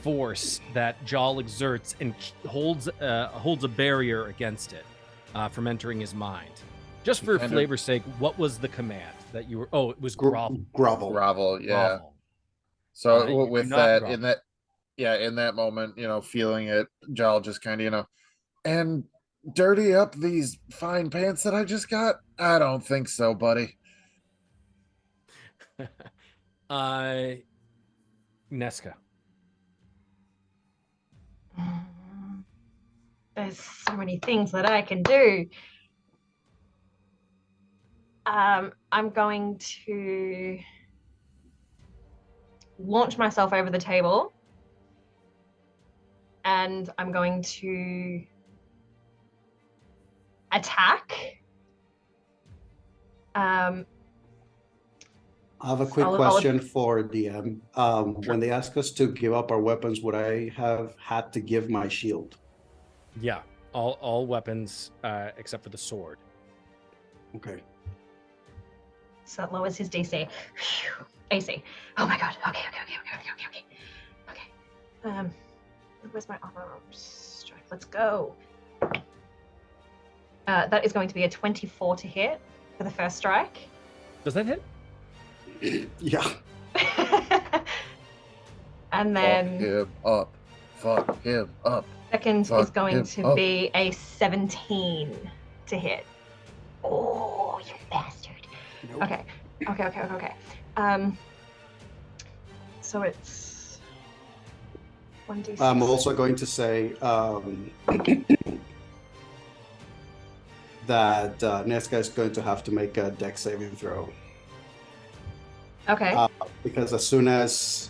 force that Jal exerts and holds a barrier against it from entering his mind. Just for flavor's sake, what was the command that you were? Oh, it was grovel. Grovel. Yeah. Grovel. So You with do not that, grovel. in that moment, feeling it, Jal just kind of, and dirty up these fine pants that I just got? I don't think so, buddy. Nesca. There's so many things that I can do. I'm going to launch myself over the table, and I'm going to attack. I have a quick question for DM. When they ask us to give up our weapons, would I have had to give my shield? Yeah, all weapons except for the sword. Okay. So that lowers his DC. AC. Oh my god. Okay. Where's my armor strike? Let's go. That is going to be a 24 to hit for the first strike. Does that hit? Yeah. And then Fuck him up. second Fuck is going him to up. be a 17 to hit. Oh, you bastard. Nope. Okay. So it's 1d6. I'm also going to say that Nesca is going to have to make a dex saving throw. Okay. Because as soon as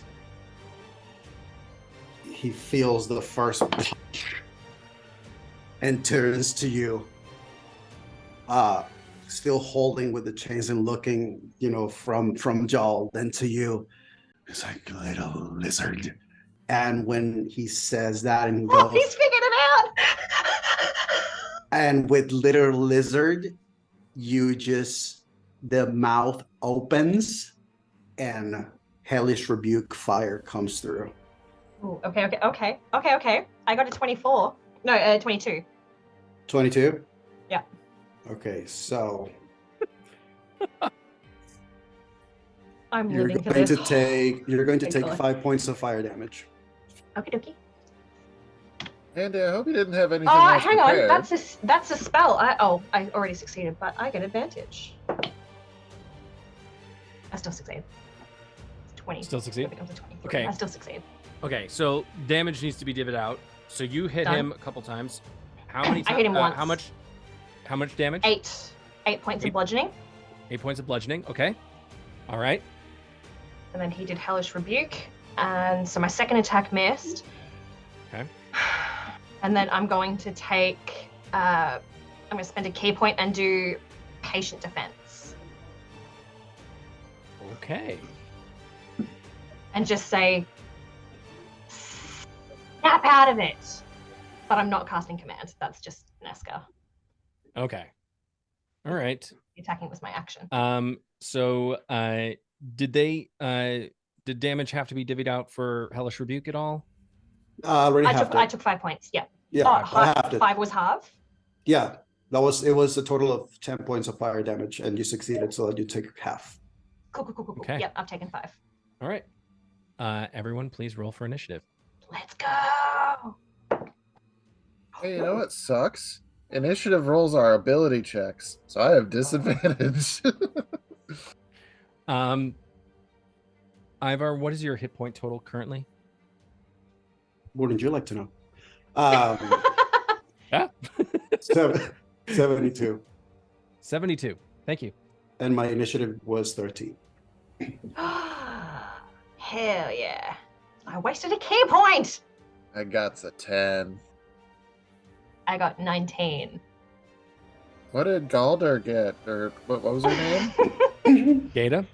he feels the first punch and turns to you, still holding with the chains and looking, from Jal, then to you, It's like a little lizard. and when he says that and he Oh, goes, he's figured it out. and with little lizard, the mouth opens and hellish rebuke fire comes through. Ooh, okay. I got a 24. No, 22. 22? Yeah. Okay, so I'm you're living for going this. to take Thanks, 5 Lily. points of fire damage. Okie dokie. And I hope you didn't have anything Oh, else hang on. prepared. That's a spell. I already succeeded, but I get advantage. I still succeed. It's 20. Still succeed? It becomes a 23. Okay. I still succeed. Okay, so damage needs to be divvied out. So you hit Done. him a couple times. How many times? I hit him once. How much damage? 8 points Eight. of bludgeoning, 8 points of bludgeoning. Okay. All right. and then he did hellish rebuke, and so my second attack missed. Okay. And then I'm going to take. I'm going to spend a key point and do patient defense, Okay. and just say, "Snap out of it." But I'm not casting command. That's just Nesca. Okay. All right. Attacking was my action. So did damage have to be divvied out for hellish rebuke at all? Already I halved took it. 5 points. Yeah. Yeah, Oh, I halved it. 5 was half. Yeah, it was a total of 10 points of fire damage, and you succeeded, so you take half. Cool. Okay. Yep, I've taken 5. All right. Everyone, please roll for initiative. Let's go. Hey, you know what sucks? Initiative rolls are ability checks, so I have disadvantage. Ivar, what is your hit point total currently? Wouldn't you like to know? Yeah. 72. 72. Thank you. And my initiative was 13. Hell yeah. I wasted a key point. I got a 10. I got 19. What did Galder get? Or what was her name? Gata,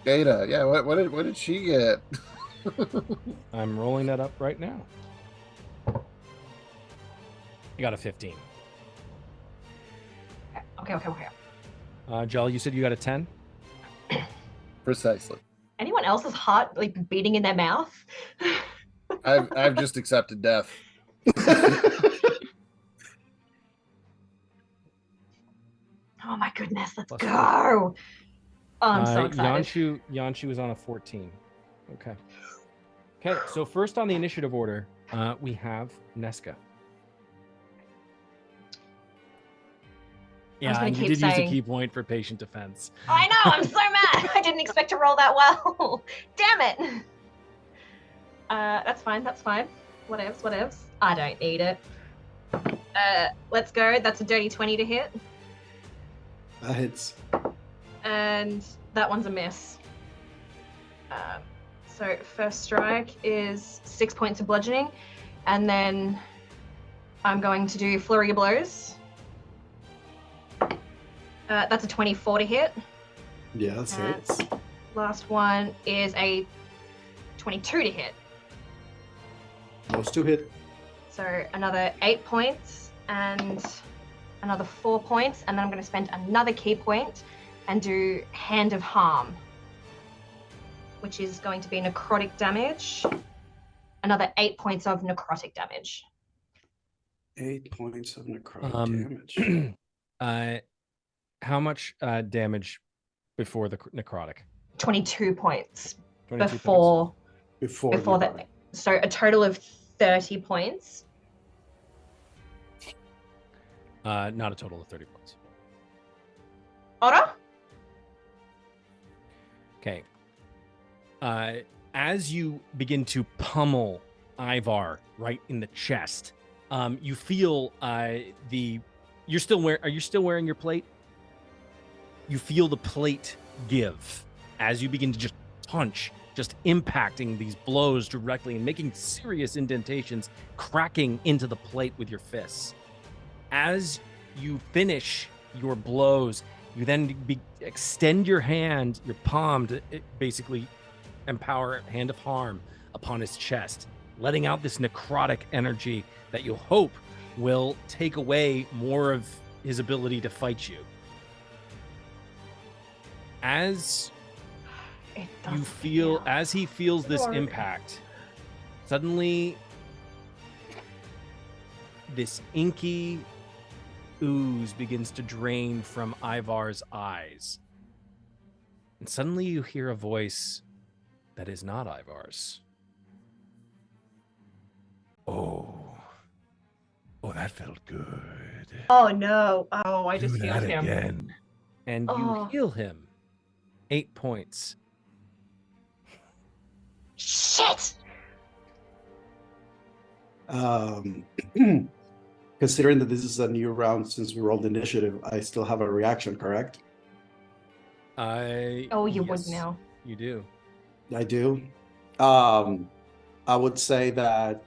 Gata. Yeah, what did she get? I'm rolling that up right now. You got a 15. Okay. Jel, you said you got a 10? Precisely. Anyone else's heart like beating in their mouth? I've just accepted death. Oh my goodness, let's Plus go. Oh, I'm so excited. Yanshu is on a 14. Okay. Okay, so first on the initiative order, we have Nesca. I was Yeah, gonna and you keep did use a saying- key point for patient defense. I know, I'm so mad. I didn't expect to roll that well. Damn it. That's fine. That's fine. Whatevs. Whatevs. I don't need it. Let's go. That's a dirty 20 to hit, That hits. and that one's a miss. So first strike is 6 points of bludgeoning, and then I'm going to do flurry of blows. That's a 24 to hit. Yeah, that's And hits. last one is a 22 to hit. Those two hit. So another 8 points and another 4 points, and then I'm going to spend another key point and do Hand of Harm, which is going to be necrotic damage. Another 8 points of necrotic damage. 8 points of necrotic damage. How much damage before the necrotic? 22 points 22 before Before that. necrotic. So a total of 30 points. Not a total of 30 points. Otter? Okay. As you begin to pummel Ivar right in the chest, you feel are you still wearing your plate? You feel the plate give as you begin to just punch, just impacting these blows directly and making serious indentations, cracking into the plate with your fists. As you finish your blows, you then extend your hand, your palm, to basically empower Hand of Harm upon his chest, letting out this necrotic energy that you hope will take away more of his ability to fight you. As It you does feel, as he feels this Lord. impact, suddenly this inky ooze begins to drain from Ivar's eyes. And suddenly you hear a voice that is not Ivar's. Oh, that felt good. Oh no. Oh, I Do just healed that him. again. And Oh. you heal him 8 points. Shit! Considering that this is a new round since we rolled initiative, I still have a reaction, correct? Oh, you would yes, now. You do. I do. I would say that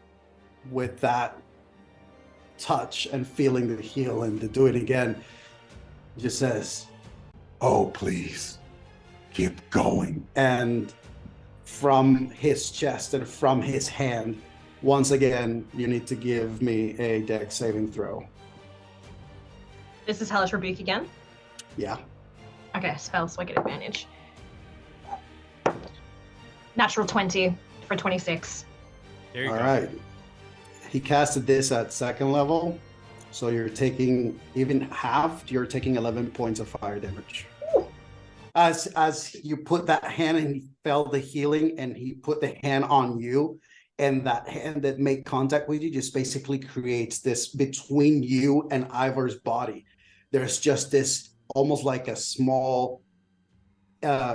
with that touch and feeling the heal and to do it again, it just says, Oh, please. Keep going. and from his chest and from his hand, once again, you need to give me a dex saving throw. This is Hellish Rebuke again. Yeah. Okay, spell, so I get advantage. Natural 20 for 26. There you All go. right. He casted this at second level, so you're taking even half. You're taking 11 points of fire damage. As you put that hand and he felt the healing, and he put the hand on you, and that hand that made contact with you just basically creates this between you and Ivar's body. There's just this almost like a small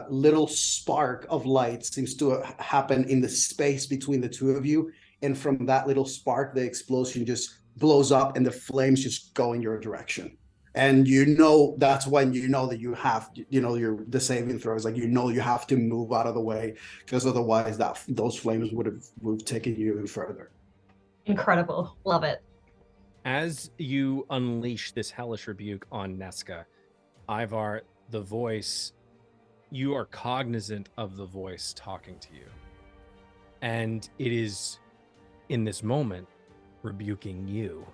little spark of light seems to happen in the space between the two of you, and from that little spark the explosion just blows up and the flames just go in your direction. And that's when you know that you have the saving throws, like you have to move out of the way, because otherwise those flames would have taken you even further. Incredible. Love it. As you unleash this hellish rebuke on Nesca, Ivar, the voice, you are cognizant of the voice talking to you. And it is, in this moment, rebuking you.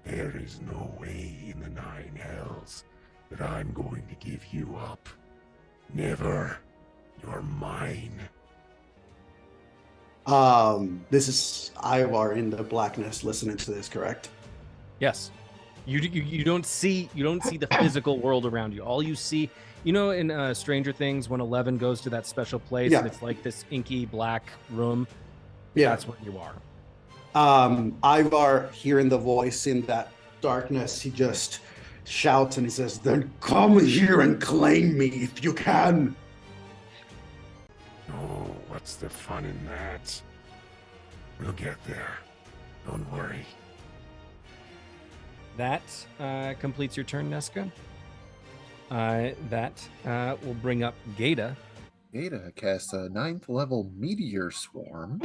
There is no way in the 9 hells that I'm going to give you up. Never. You're mine. This is Ivar in the blackness listening to this, correct? Yes. You don't see the physical world around you. All you see, in Stranger Things, when 11 goes to that special place Yeah. and it's like this inky black room. Yeah. That's where you are. Ivar, hearing the voice in that darkness, he just shouts and he says, "Then come here and claim me if you can." Oh, what's the fun in that? We'll get there. Don't worry. That completes your turn, Nesca. That will bring up Gata. Ada casts a 9th level meteor swarm.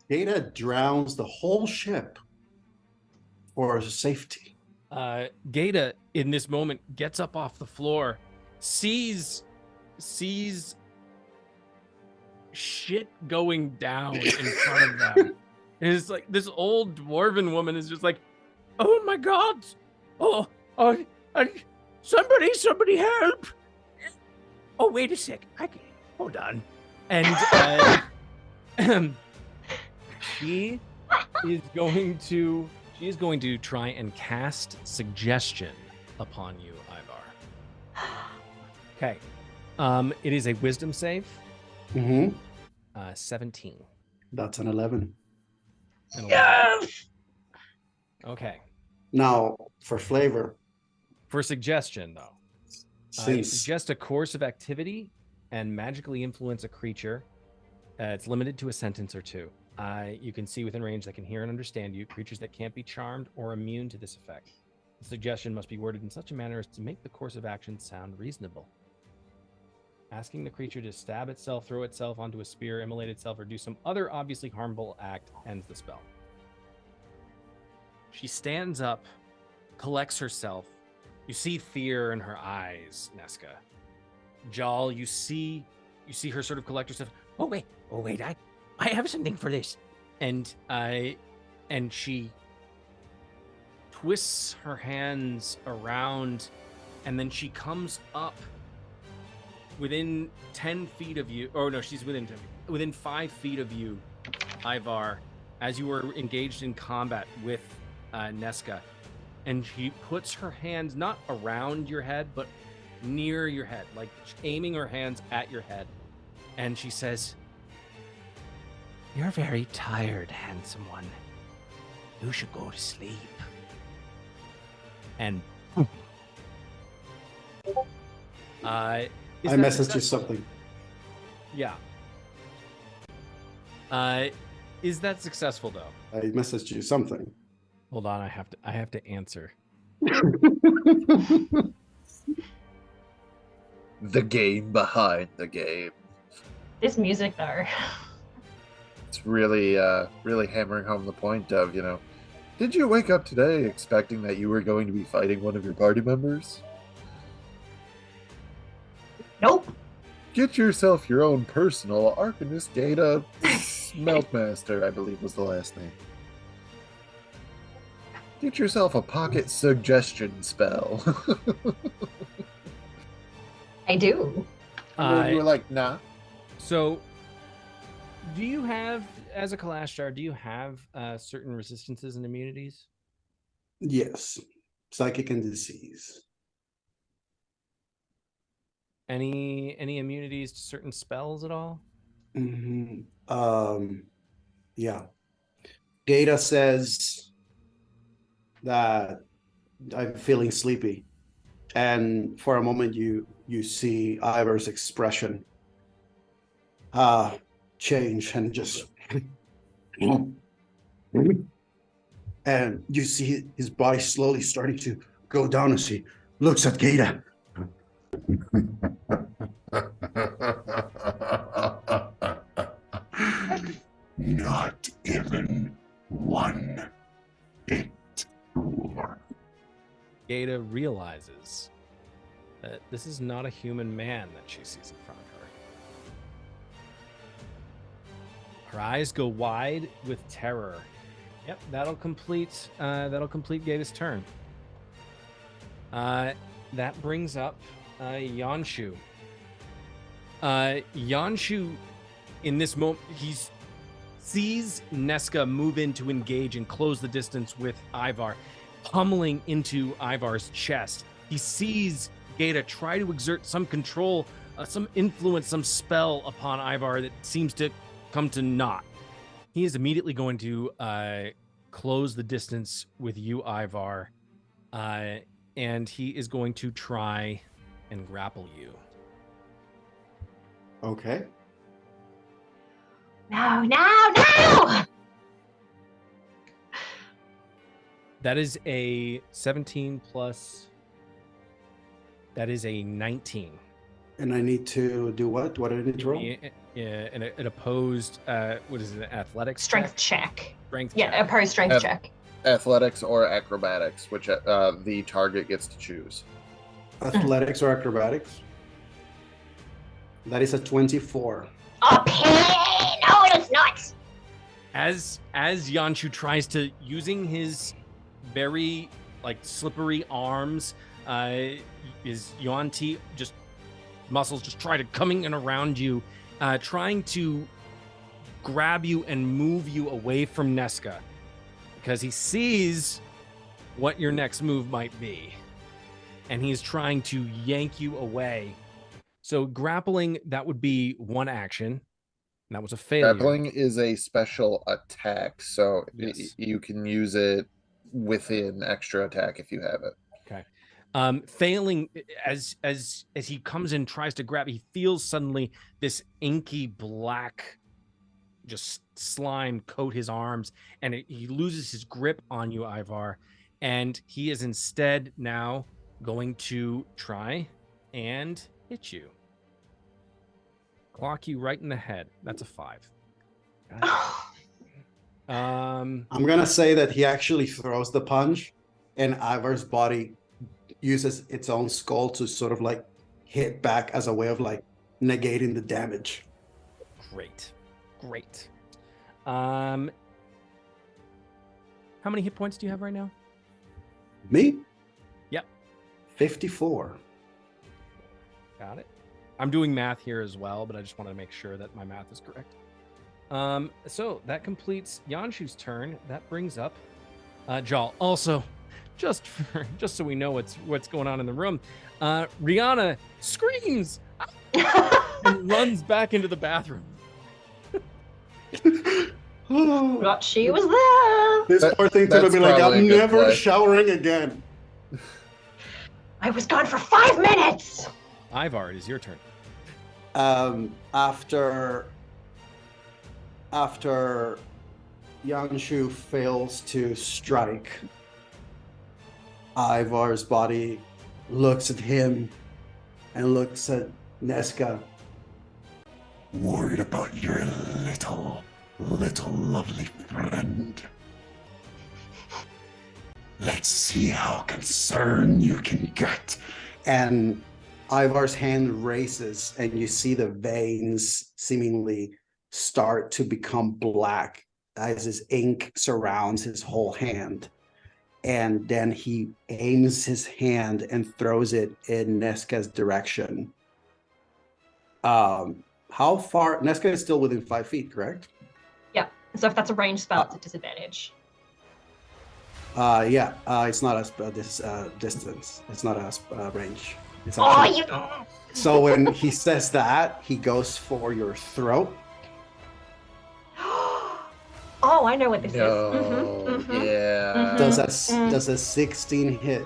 Data drowns the whole ship for safety. Gata, in this moment, gets up off the floor, sees shit going down in front of them. And it's like this old dwarven woman is just like, "Oh my God! Oh, somebody help! Oh, wait a sec. Hold on." And she is going to try and cast suggestion upon you, Ivar. Okay. It is a wisdom save. Mm-hmm. 17. That's an 11. An 11. Yes! Okay. Now, for flavor, For suggestion, though, you since suggest a course of activity and magically influence a creature. It's limited to a sentence or two. You can see within range that can hear and understand you. Creatures that can't be charmed or immune to this effect. The suggestion must be worded in such a manner as to make the course of action sound reasonable. Asking the creature to stab itself, throw itself onto a spear, immolate itself, or do some other obviously harmful act ends the spell. She stands up, collects herself. You see fear in her eyes, Nesca. Jal, you see her sort of collect herself. Oh wait, I have something for this. And she twists her hands around, and then she comes up within 10 feet of you. Oh no, she's within 10 feet. Within 5 feet of you, Ivar, as you were engaged in combat with Nesca. And she puts her hands not around your head, but near your head, like aiming her hands at your head. And she says, "You're very tired, handsome one. You should go to sleep." And I messaged you something. Yeah. Is that successful though? I messaged you something. Hold on, I have to answer. The game behind the game. This music, though. It's really, really hammering home the point of, did you wake up today expecting that you were going to be fighting one of your party members? Nope. Get yourself your own personal Arcanist Gata Smeltmaster, I believe was the last name. Get yourself a pocket suggestion spell. I do. And then you were like, nah. So, do you have, as a Kalashtar, do you have certain resistances and immunities? Yes. Psychic and disease. Any immunities to certain spells at all? Mm-hmm. Yeah. Data says that I'm feeling sleepy. And for a moment you see Ivar's expression change and just and you see his body slowly starting to go down as he looks at Gata. Not even one bit more. Gata realizes that this is not a human man that she sees in front of her. Her eyes go wide with terror. Yep, that'll complete Gata's turn. That brings up Yanshu. Yanshu, in this moment, he sees Nesca move in to engage and close the distance with Ivar, pummeling into Ivar's chest. He sees Gata try to exert some control, some influence, some spell upon Ivar that seems to come to naught. He is immediately going to close the distance with you, Ivar, and he is going to try and grapple you. Okay. No, no, no! That is a 17 plus. That is a 19. And I need to do what? What do I need to roll? An opposed, what is it, athletics Strength check. Strength Yeah, check. opposed strength check. Athletics or acrobatics, which the target gets to choose. Athletics or acrobatics? That is a 24. Oh, pain! No, it's not! As Yanshu tries to, using his very slippery arms, is Yuan-Ti just muscles just try to coming in around you, trying to grab you and move you away from Nesca, because he sees what your next move might be, and he's trying to yank you away. So grappling, that would be one action. And that was a failure. Grappling is a special attack, so Yes. you can use it within extra attack if you have it. Okay. Failing as he comes in, tries to grab, he feels suddenly this inky black just slime coat his arms, and he loses his grip on you, Ivar, and he is instead now going to try and hit you. Clock you right in the head. That's a 5. I'm gonna say that he actually throws the punch, and Ivar's body uses its own skull to sort of hit back as a way of negating the damage. Great. How many hit points do you have right now? Me? Yep. 54. Got it. I'm doing math here as well, but I just wanted to make sure that my math is correct. So that completes Yanshu's turn. That brings up Jal. Also, just so we know what's going on in the room, Rihanna screams and runs back into the bathroom. Forgot she was there. This poor thing's gonna that's be like, probably a I'm good never play. showering again. I was gone for 5 minutes. Ivar, it is your turn. After Yanshu fails to strike, Ivar's body looks at him and looks at Nesca. Worried about your little lovely friend. Let's see how concerned you can get. And Ivar's hand races, and you see the veins seemingly start to become black as his ink surrounds his whole hand. And then he aims his hand and throws it in Nesca's direction. How far? Nesca is still within 5 feet, correct? Yeah. So if that's a ranged spell, it's a disadvantage. Yeah. It's not this distance. It's not a range. It's Oh, actually, you! So when he says that, he goes for your throat. Oh, I know what this No, is. yeah. Does a 16 hit?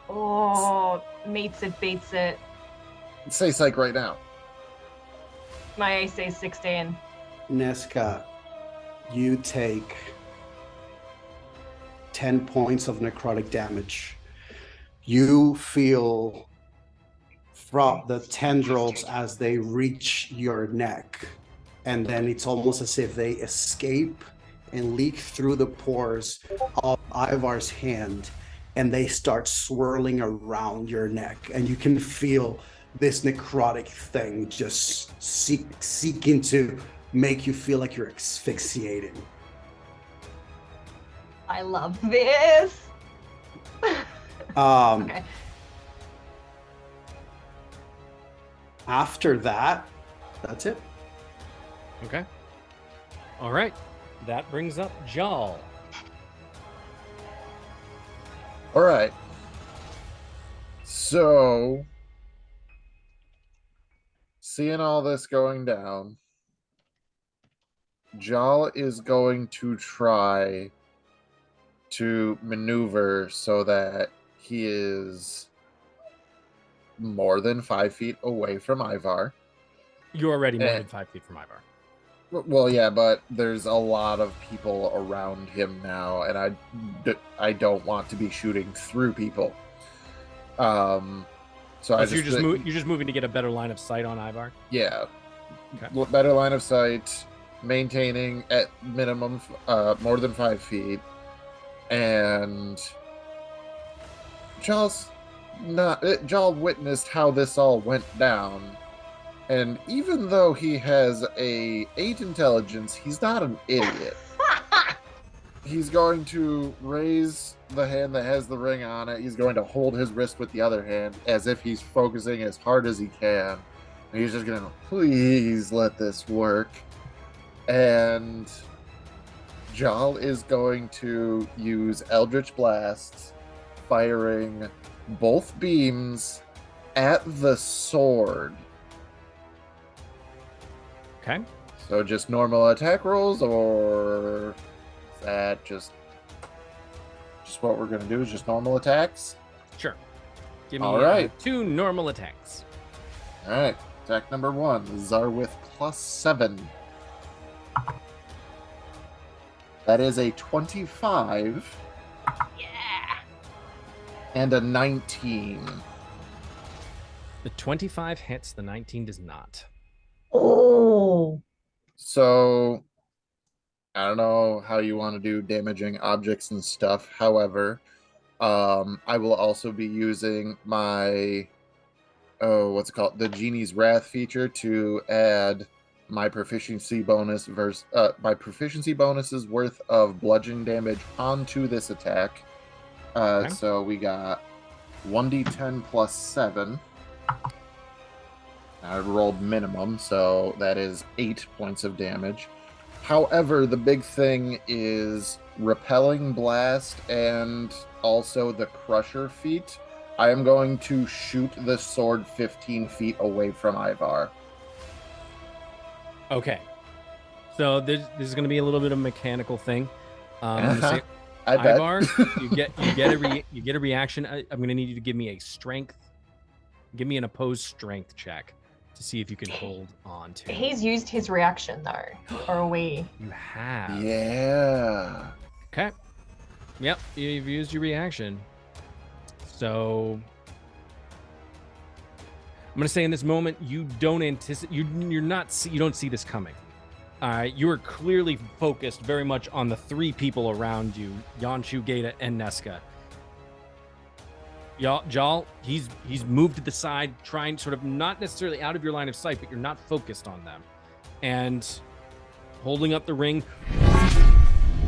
Oh, meets it, beats it. Say psych right now. My AC is 16. Nesca, you take 10 points of necrotic damage. You feel from the tendrils as they reach your neck, and then it's almost as if they escape and leak through the pores of Ivar's hand, and they start swirling around your neck, and you can feel this necrotic thing just seeking to make you feel like you're asphyxiating. I love this. Okay. After that, that's it. Okay. All right. That brings up Jal. All right. So, seeing all this going down, Jal is going to try to maneuver so that he is more than 5 feet away from Ivar. You're already more Eh. than 5 feet from Ivar. Well, yeah, but there's a lot of people around him now, and I don't want to be shooting through people. So I So just you're just moving to get a better line of sight on Ivar. yeah, Okay. better line of sight, maintaining at minimum more than 5 feet, and Jarl witnessed how this all went down. And even though he has a 8 intelligence, he's not an idiot. He's going to raise the hand that has the ring on it. He's going to hold his wrist with the other hand as if he's focusing as hard as he can. And he's just going to, please let this work. And Jal is going to use Eldritch Blast, firing both beams at the sword. Okay. So just normal attack rolls, or is that just what we're gonna do? Is just normal attacks? Sure. Give me All right. 2 normal attacks. All right. Attack number 1, Zarwith +7. That is a 25 Yeah. and a 19. The 25 hits, the 19 does not. Oh. So I don't know how you want to do damaging objects and stuff. However, I will also be using my what's it called? The Genie's Wrath feature to add my proficiency bonus my proficiency bonuses worth of bludgeoning damage onto this attack. Okay. So we got 1d10 plus 7. I rolled minimum, so that is 8 points of damage. However, the big thing is repelling blast and also the crusher feat. I am going to shoot the sword 15 feet away from Ivar. Okay. So this is going to be a little bit of a mechanical thing. I'm going to say, I bet. Ivar, you get a reaction. I'm going to need you to give me a strength. Give me an opposed strength check to see if you can hold on to. He's used his reaction though, or are we? You have. Yeah. Okay. Yep, you've used your reaction. So I'm gonna say in this moment you don't anticipate. You don't see this coming. You are clearly focused very much on the 3 people around you: Yanshu, Gata, and Neska. Jal, he's moved to the side, trying sort of not necessarily out of your line of sight, but you're not focused on them. And holding up the ring,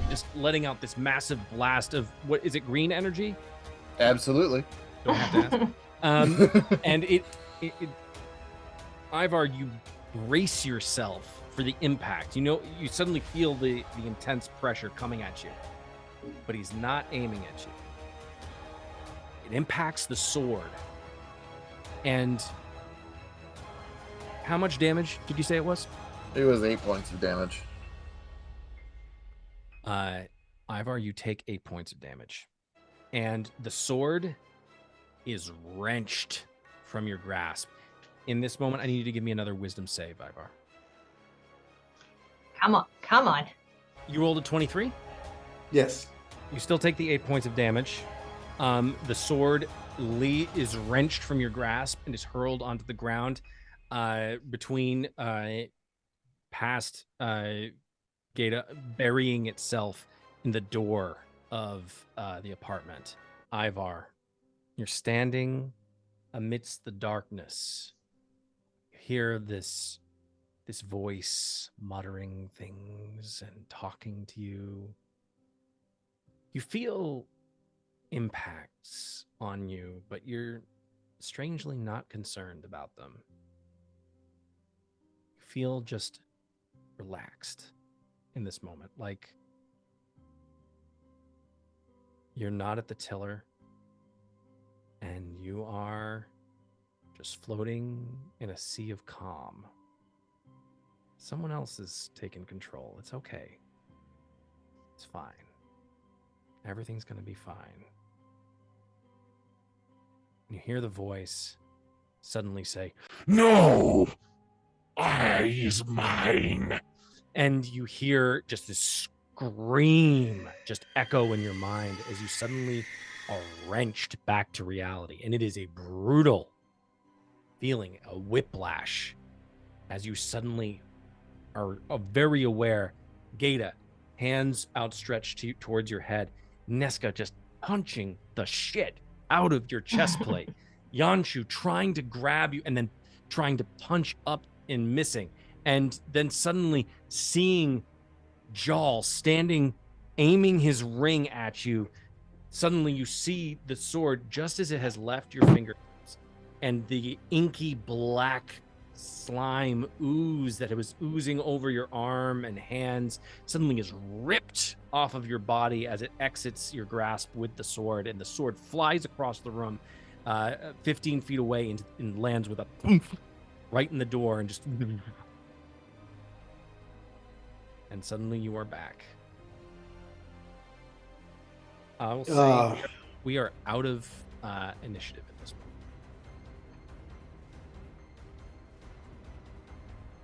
just letting out this massive blast of, what is it, green energy? Absolutely. Don't have to ask. And it Ivar, you brace yourself for the impact. You suddenly feel the intense pressure coming at you, but he's not aiming at you. It impacts the sword. And how much damage did you say it was? It was 8 points of damage. Ivar, you take 8 points of damage. And the sword is wrenched from your grasp. In this moment, I need you to give me another wisdom save, Ivar. Come on. You rolled a 23? Yes. You still take the 8 points of damage. The sword is wrenched from your grasp and is hurled onto the ground between past Gata, burying itself in the door of the apartment. Ivar, you're standing amidst the darkness. You hear this voice muttering things and talking to you. You feel impacts on you, but you're strangely not concerned about them. You feel just relaxed in this moment, like you're not at the tiller and you are just floating in a sea of calm. Someone else is taking control. It's okay. It's fine. Everything's going to be fine. You hear the voice suddenly say, No! Eye is mine, And you hear just this scream just echo in your mind as you suddenly are wrenched back to reality. And it is a brutal feeling, a whiplash, as you suddenly are very aware. Gata, hands outstretched towards your head. Nesca just punching the shit out of your chest plate. Yanshu trying to grab you and then trying to punch up and missing. And then suddenly seeing Jal standing, aiming his ring at you. Suddenly you see the sword just as it has left your fingertips, and the inky black slime ooze that it was oozing over your arm and hands suddenly is ripped off of your body as it exits your grasp with the sword, and the sword flies across the room 15 feet away and lands with a poof right in the door, and just and suddenly you are back. I will say we are out of initiative at this point.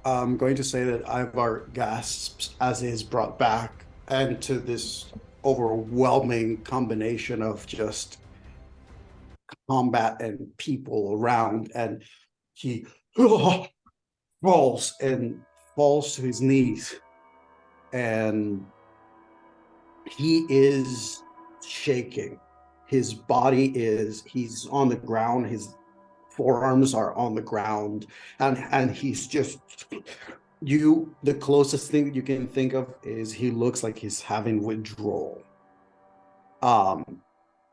I'm going to say that Ivar gasps as he is brought back into this overwhelming combination of just combat and people around, and he falls to his knees, and he is shaking. His body he's on the ground, his forearms are on the ground, and he's just, the closest thing you can think of is he looks like he's having withdrawal.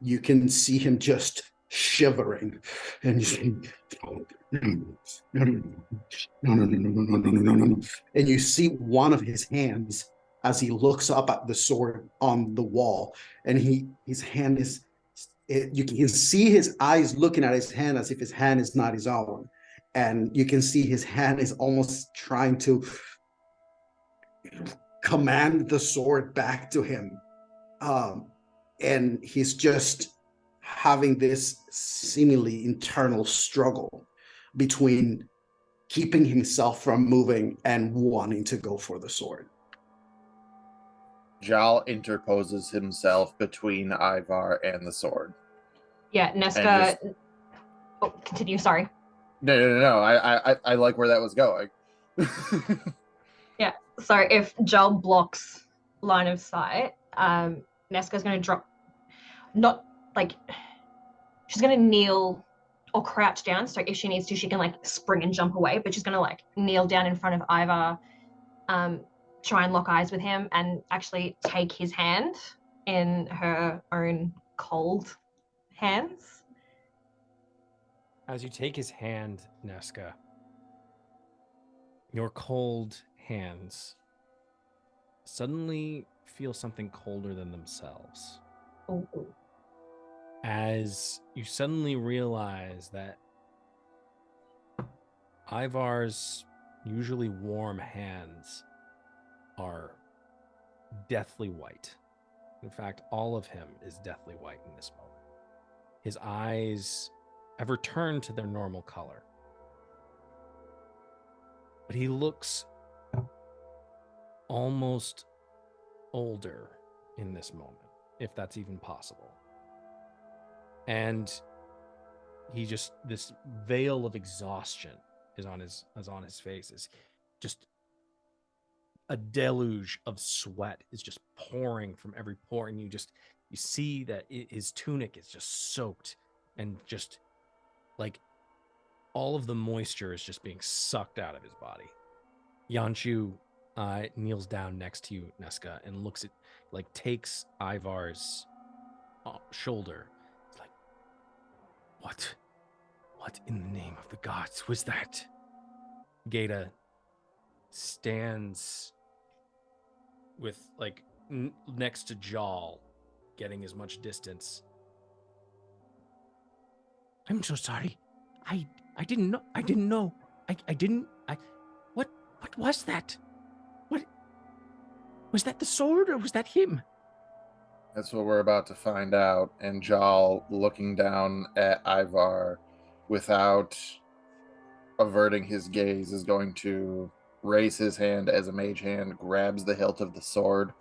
You can see him just shivering, and and you see one of his hands as he looks up at the sword on the wall, and his hand is, you can see his eyes looking at his hand as if his hand is not his own, and you can see his hand is almost trying to command the sword back to him, and he's just having this seemingly internal struggle between keeping himself from moving and wanting to go for the sword. Jal interposes himself between Ivar and the sword. Yeah, Nesca. Oh, continue. Sorry. No. I like where that was going. Yeah. So if Joel blocks line of sight, Nesca's going to drop. Not like she's going to kneel or crouch down. So if she needs to, she can like spring and jump away. But she's going to like kneel down in front of Ivar, try and lock eyes with him, and actually take his hand in her own cold hands. As you take his hand, Nesca, your cold hands suddenly feel something colder than themselves. Oh. As you suddenly realize that Ivar's usually warm hands are deathly white. In fact, all of him is deathly white in this moment. His eyes have returned to their normal color. But he looks almost older in this moment, if that's even possible. And he just, this veil of exhaustion is on his face. Is just a deluge of sweat is just pouring from every pore, and you see that his tunic is just soaked, and just like all of the moisture is just being sucked out of his body. Yanshu kneels down next to you, Nesca, and looks at, like, takes Ivar's shoulder. It's like, what in the name of the gods was that? Gata stands with, like, next to Jal, getting as much distance. I'm so sorry. I didn't know. What was that? What was that? The sword, or was that him? That's what we're about to find out. And Jal, looking down at Ivar without averting his gaze, is going to raise his hand as a mage hand, grabs the hilt of the sword,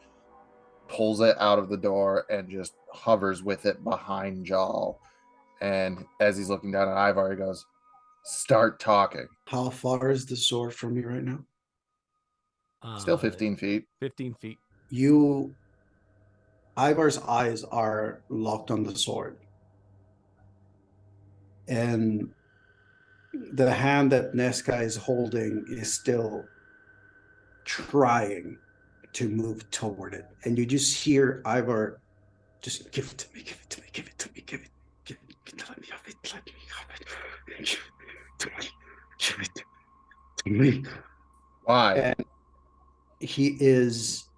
pulls it out of the door, and just hovers with it behind Jal. And as he's looking down at Ivar, he goes, "Start talking." How far is the sword from you right now? Still 15 feet. 15 feet. Ivar's eyes are locked on the sword. And the hand that Nesca is holding is still trying to move toward it. And you just hear Ivar just give it to me, give it to me, give it to me, give it, let me have it, let me have it. Give it to me, give it to me. Why? And he is,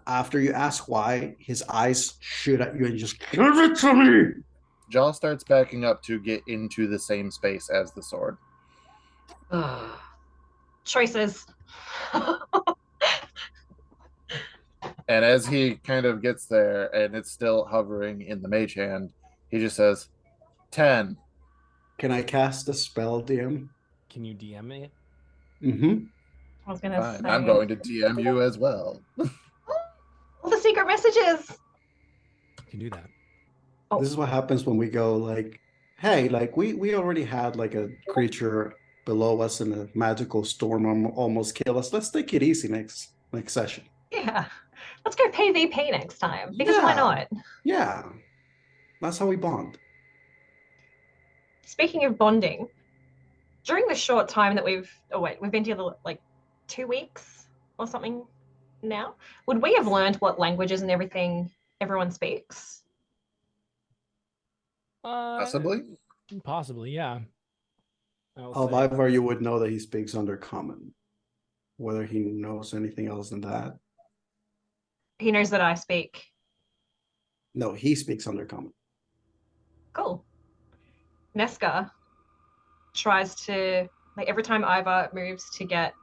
after you ask why, his eyes shoot at you and just give it to me. Jal starts backing up to get into the same space as the sword. Choices. And as he kind of gets there and it's still hovering in the mage hand, he just says, 10. Can I cast a spell, DM? Can you DM me? Mm-hmm. I was gonna Fine, say. I'm going to DM you as well. All the secret messages. You can do that. Oh. This is what happens when we go like, hey, like we already had like a creature below us in a magical storm almost kill us. Let's take it easy next session. Yeah. Let's go PvP next time. Because why Yeah. not? Yeah. That's how we bond. Speaking of bonding, during the short time that we've been together like 2 weeks or something now, would we have learned what languages and everything everyone speaks? Possibly. Possibly, yeah. Of Ivar, you would know that he speaks Undercommon. Whether he knows anything else than that. He knows that I speak. No, he speaks Undercommon. Cool. Nesca tries to, like, every time Ivar moves to get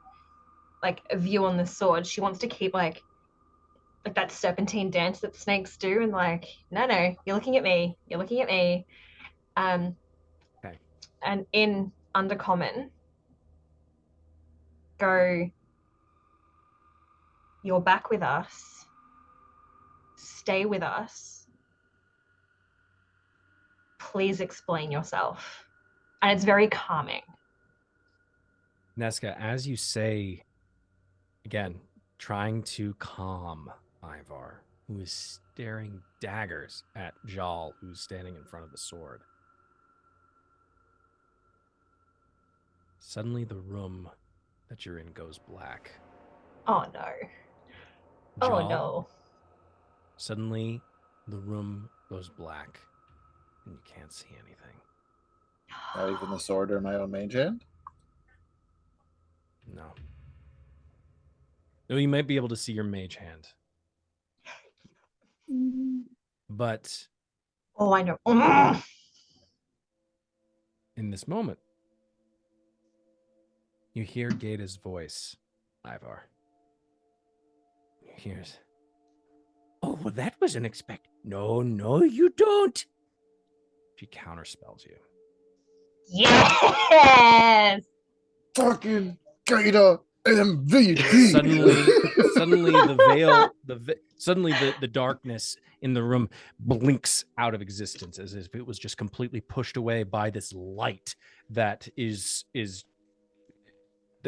like a view on the sword, she wants to keep like that serpentine dance that snakes do, and like, no, you're looking at me, you're looking at me. Okay. And in Undercommon, go, you're back with us, stay with us, please explain yourself. And it's very calming. Nesca, as you say, again, trying to calm Ivar, who is staring daggers at Jal, who's standing in front of the sword. Suddenly, the room that you're in goes black. Oh no. Oh Jal, no. Suddenly, the room goes black, and you can't see anything. Not even the sword or my own mage hand? No. No, you might be able to see your mage hand. But Oh, I know. in this moment, you hear Gata's voice, Ivar. You hear it. Oh, well, that was unexpected. No, you don't. She counterspells you. Yes. Fucking Gata MVP. Suddenly the darkness in the room blinks out of existence as if it was just completely pushed away by this light that is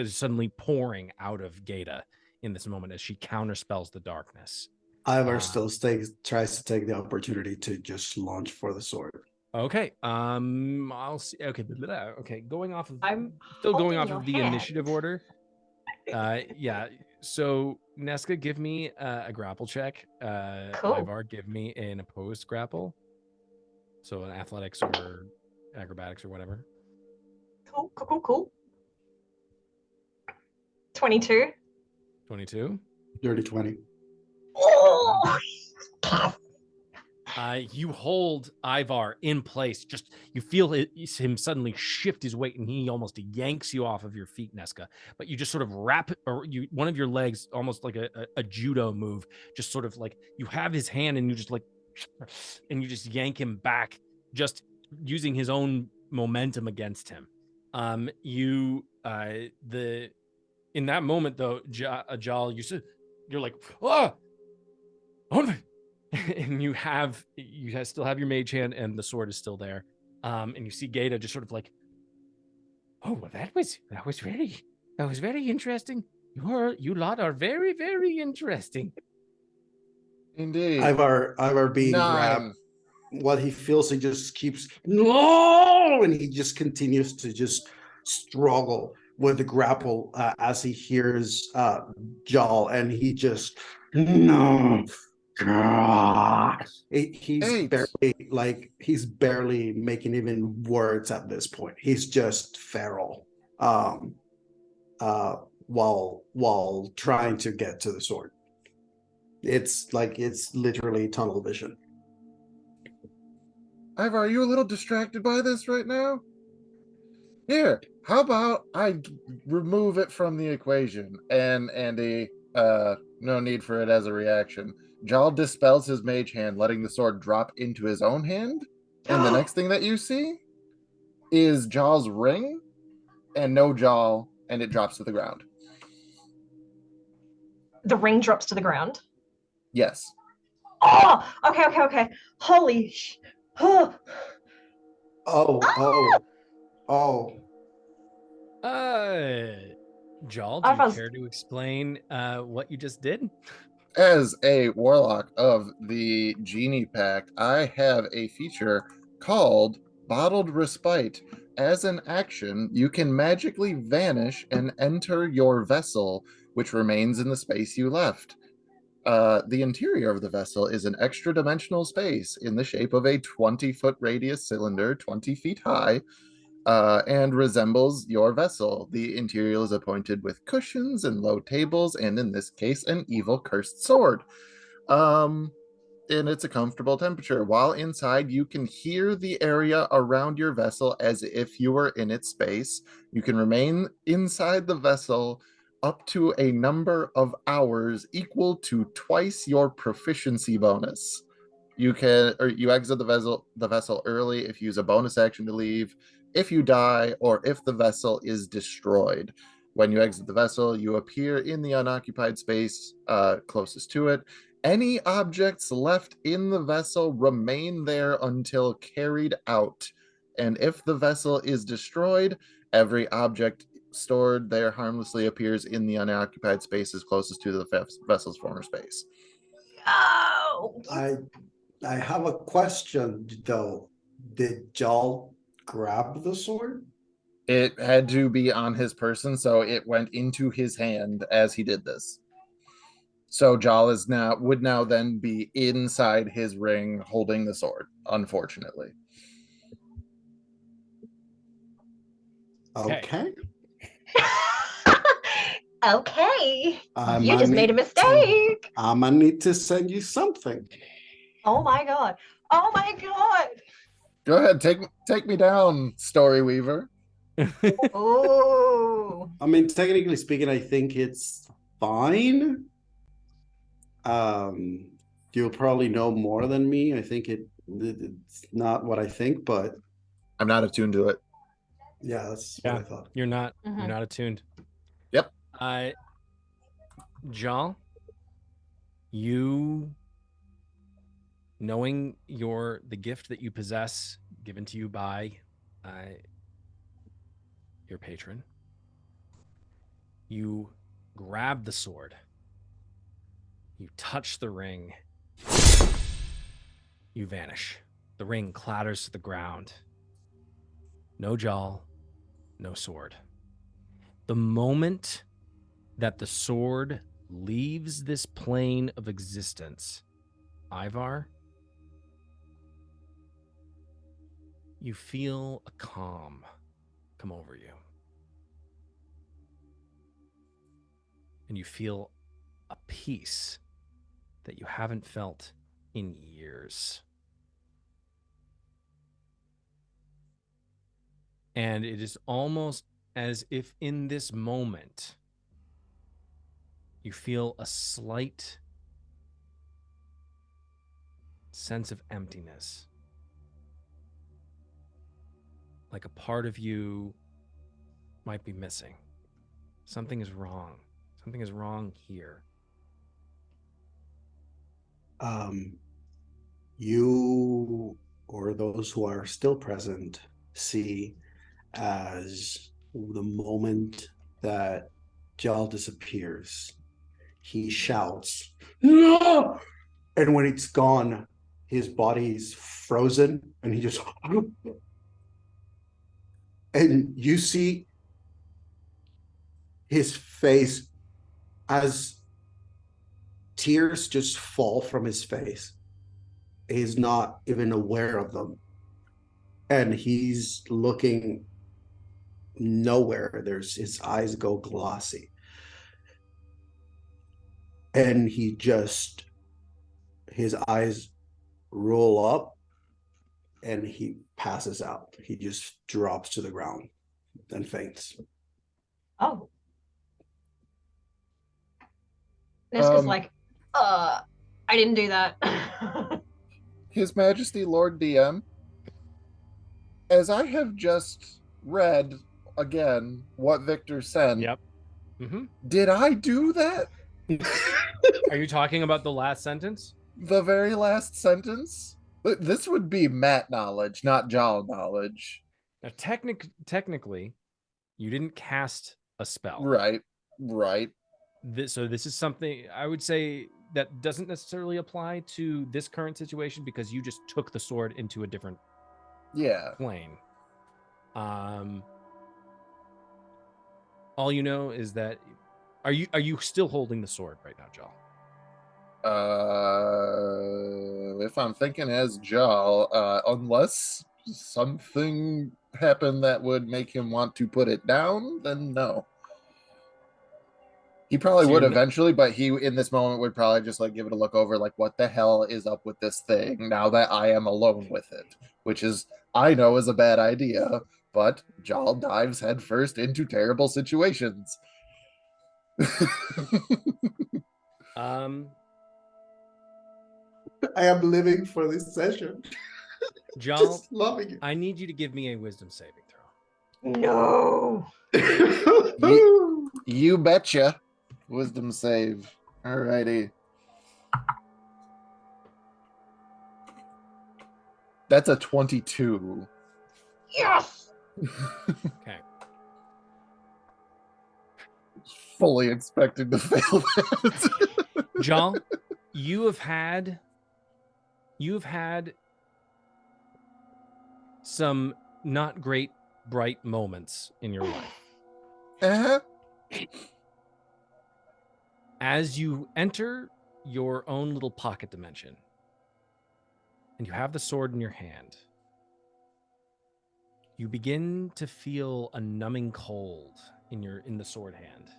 suddenly pouring out of Gata in this moment as she counterspells the darkness. Ivar still tries to take the opportunity to just launch for the sword. Okay. I'll see. Okay. Okay. Going off of I'm going off holding of the your hand. initiative order. Yeah. So Nesca, give me a grapple check. Cool. Ivar, give me an opposed grapple. So an athletics or acrobatics or whatever. Cool. 22. 22. Dirty 20. Oh. You hold Ivar in place. Just you feel him suddenly shift his weight, and he almost yanks you off of your feet, Nesca. But you just sort of wrap, or one of your legs, almost like a judo move. Just sort of like you have his hand, and you just like, and you just yank him back, just using his own momentum against him. You in that moment though, Jal, you're like, oh, and you still have your mage hand and the sword is still there. And you see Gata just sort of like, oh, well, that was very interesting. You lot are very, very interesting. Indeed. Ivar being grabbed. 9. What he feels, he just keeps no, and he just continues to just struggle with the grapple as he hears Jal, and he just no. He's 8. barely making even words at this point. He's just feral, while trying to get to the sword. It's literally tunnel vision. Ivar, are you a little distracted by this right now? Here, how about I remove it from the equation? And Andy, no need for it as a reaction. Jal dispels his mage hand, letting the sword drop into his own hand. And the next thing that you see is Jal's ring and no Jal, and it drops to the ground. The ring drops to the ground. Yes. Oh, okay. Holy sh. Oh. Jal, do you care to explain what you just did? As a warlock of the Genie Pact, I have a feature called Bottled Respite. As an action, you can magically vanish and enter your vessel, which remains in the space you left. The interior of the vessel is an extra dimensional space in the shape of a 20-foot radius cylinder, 20 feet high, and resembles your vessel. The interior is appointed with cushions and low tables, and in this case, an evil cursed sword. And it's a comfortable temperature. While inside, you can hear the area around your vessel as if you were in its space. You can remain inside the vessel up to a number of hours equal to twice your proficiency bonus. You exit the vessel early if you use a bonus action to leave, if you die, or if the vessel is destroyed. When you exit the vessel, you appear in the unoccupied space closest to it. Any objects left in the vessel remain there until carried out. And if the vessel is destroyed, every object stored there harmlessly appears in the unoccupied spaces closest to the vessel's former space. Oh. I have a question though. Did Jal grab the sword? It had to be on his person, so it went into his hand as he did this. So Jal would now then be inside his ring holding the sword, unfortunately. Okay. Okay. You just made a mistake. I'm gonna need to send you something. Oh my god. Go ahead, take me down, Story Weaver. Oh. I mean, technically speaking, I think it's fine. You'll probably know more than me. I think it's not what I think, but I'm not attuned to it. yeah, that's what I thought. You're not attuned. Yep. Jal, you knowing the gift that you possess given to you by your patron, you grab the sword, you touch the ring, you vanish. The ring clatters to the ground. No Jal, no sword. The moment that the sword leaves this plane of existence, Ivar, you feel a calm come over you. And you feel a peace that you haven't felt in years. And it is almost as if in this moment, you feel a slight sense of emptiness. Like a part of you might be missing. Something is wrong. Something is wrong here. You or those who are still present see as the moment that Jal disappears, he shouts, "No!" And when it's gone, his body's frozen and he just and you see his face as tears just fall from his face. He's not even aware of them. And he's looking nowhere. His eyes go glossy. And his eyes roll up and he passes out. He just drops to the ground and faints. Oh. Niska's like, I didn't do that. His Majesty Lord DM, as I have just read again what Victor sent, Yep. Mm-hmm. did I do that? Are you talking about the last sentence? The very last sentence? This would be Matt knowledge, not Jal knowledge. Now, technically, you didn't cast a spell. Right. So this is something I would say that doesn't necessarily apply to this current situation because you just took the sword into a different plane. All you know is that are you still holding the sword right now, Jal? If I'm thinking as Jal, unless something happened that would make him want to put it down, then no. He probably would eventually, but he in this moment would probably just like give it a look over, like what the hell is up with this thing now that I am alone with it, which is I know is a bad idea, but Jal dives headfirst into terrible situations. I am living for this session. Jal, Just loving it. I need you to give me a wisdom saving throw. No. You betcha. Wisdom save. Alrighty. That's a 22. Yes. Okay. Fully expecting to fail that. Jal, you have had some not great bright moments in your life. Uh-huh. As you enter your own little pocket dimension and you have the sword in your hand, you begin to feel a numbing cold in the sword hand,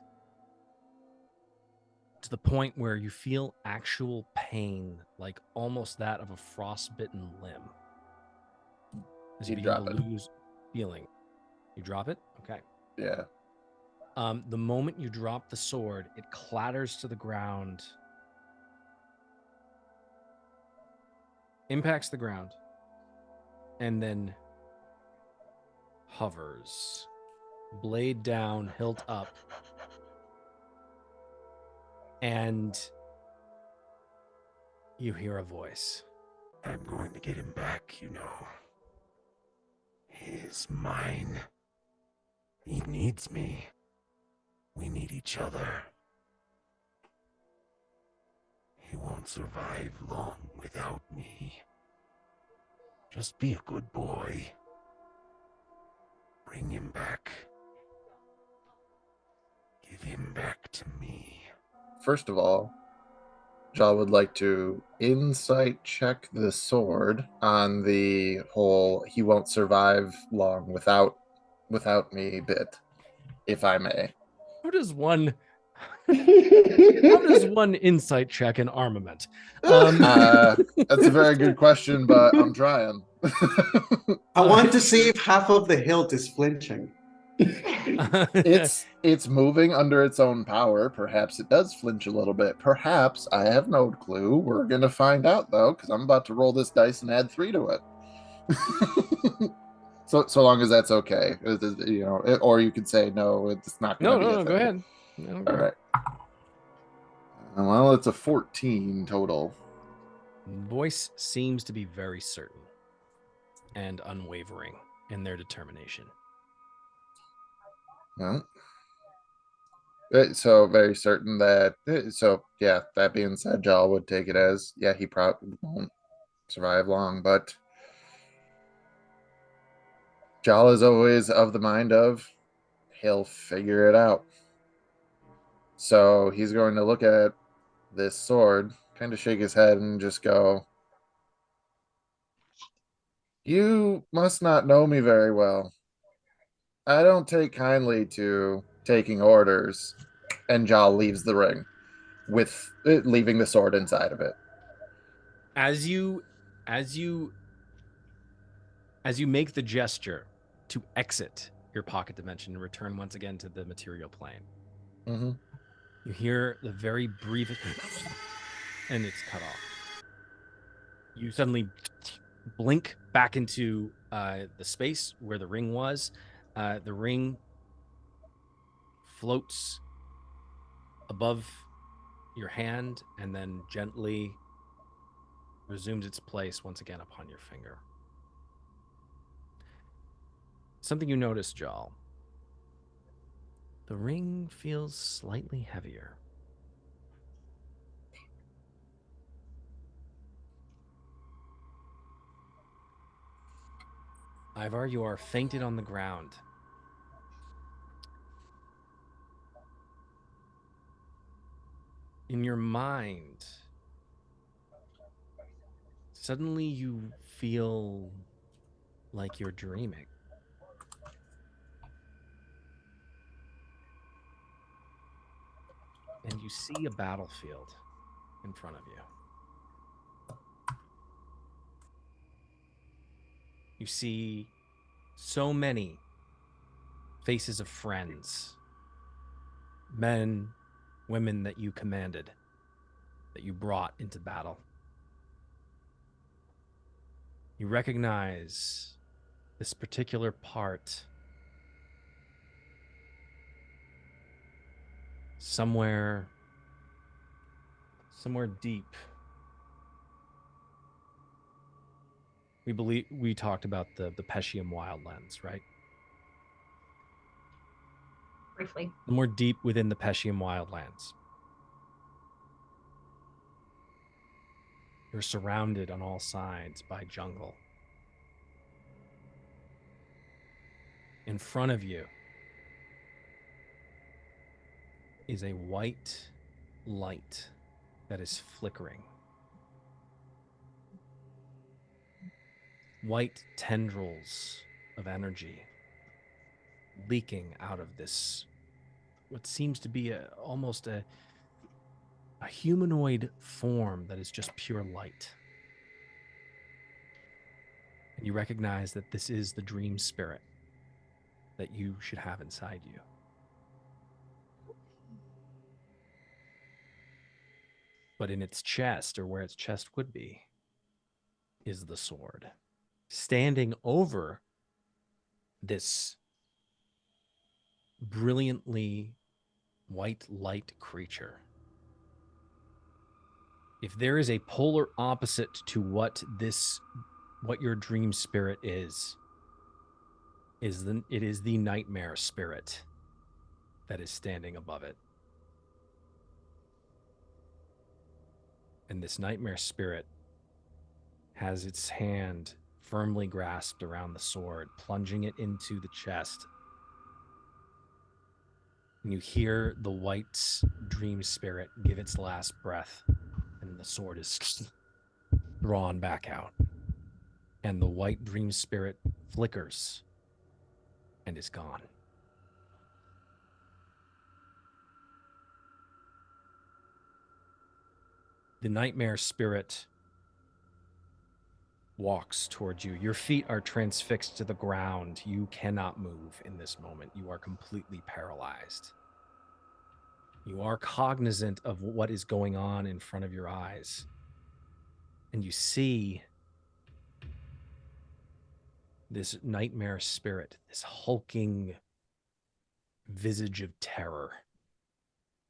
to the point where you feel actual pain, like almost that of a frostbitten limb. As you begin to lose feeling. You drop it? Okay. Yeah. The moment you drop the sword, it clatters to the ground, impacts the ground, and then hovers, blade down, hilt up, and you hear a voice. I'm going to get him back, you know. He's mine. He needs me. We need each other. He won't survive long without me. Just be a good boy. Bring him back. Give him back to me. First of all, Jal would like to insight check the sword on the whole he won't survive long without me bit, if I may. How does one insight check an armament? That's a very good question, but I'm trying. I want to see if half of the hilt is flinching. It's moving under its own power. Perhaps it does flinch a little bit. Perhaps, I have no clue. We're gonna find out though, because I'm about to roll this dice and add 3 to it. So long as that's okay, or you could say no, it's not going to be a No, thing. go ahead. No, go All ahead. right. Well, it's a 14 total. Voice seems to be very certain and unwavering in their determination. Well, so very certain that. So yeah, that being said, Jaw would take it as he probably won't survive long, but Jaw is always of the mind of he'll figure it out. So he's going to look at this sword, kind of shake his head, and just go, "You must not know me very well. I don't take kindly to taking orders." And Jaw leaves the ring with it, leaving the sword inside of it. As you make the gesture to exit your pocket dimension and return once again to the material plane, Mm-hmm. you hear the very brief and it's cut off. You suddenly blink back into the space where the ring was. The ring floats above your hand and then gently resumes its place once again upon your finger. Something you notice, Jal. The ring feels slightly heavier. Ivar, you are fainted on the ground. In your mind, suddenly you feel like you're dreaming. And you see a battlefield in front of you. You see so many faces of friends, men, women that you commanded, that you brought into battle. You recognize this particular part somewhere deep. We talked about the Peshium wildlands, right? Briefly. More deep within the Peshium wildlands. You're surrounded on all sides by jungle. In front of you is a white light that is flickering. White tendrils of energy leaking out of this, what seems to be almost a humanoid form that is just pure light. And you recognize that this is the dream spirit that you should have inside you. But in its chest, or where its chest would be, is the sword. Standing over this brilliantly white light creature. If there is a polar opposite to what your dream spirit is it is the nightmare spirit that is standing above it. And this nightmare spirit has its hand firmly grasped around the sword, plunging it into the chest. And you hear the white dream spirit give its last breath, and the sword is drawn back out. And the white dream spirit flickers and is gone. The nightmare spirit walks towards you. Your feet are transfixed to the ground. You cannot move in this moment. You are completely paralyzed. You are cognizant of what is going on in front of your eyes. And you see this nightmare spirit, this hulking visage of terror,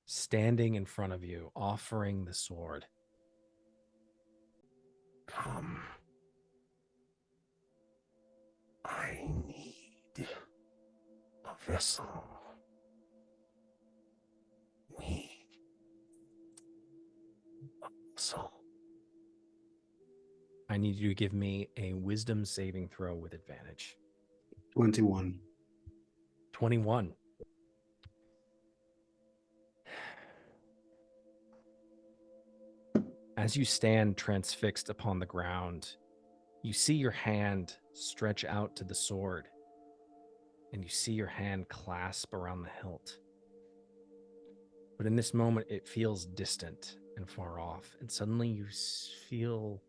standing in front of you, offering the sword. Come. I need a vessel. We. So. I need you to give me a wisdom saving throw with advantage. 21. 21. As you stand transfixed upon the ground, you see your hand stretch out to the sword, and you see your hand clasp around the hilt. But in this moment, it feels distant and far off, and suddenly you feel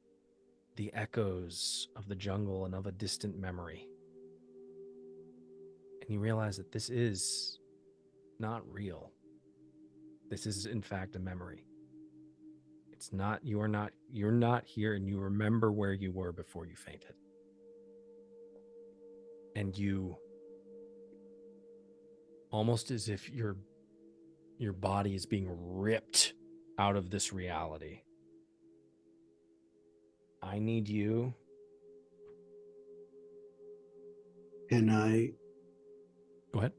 the echoes of the jungle and of a distant memory. And you realize that this is not real. This is, in fact, a memory. It's not, you're not here, and you remember where you were before you fainted. And you, almost as if your body is being ripped out of this reality. I need you. Can I, Go ahead.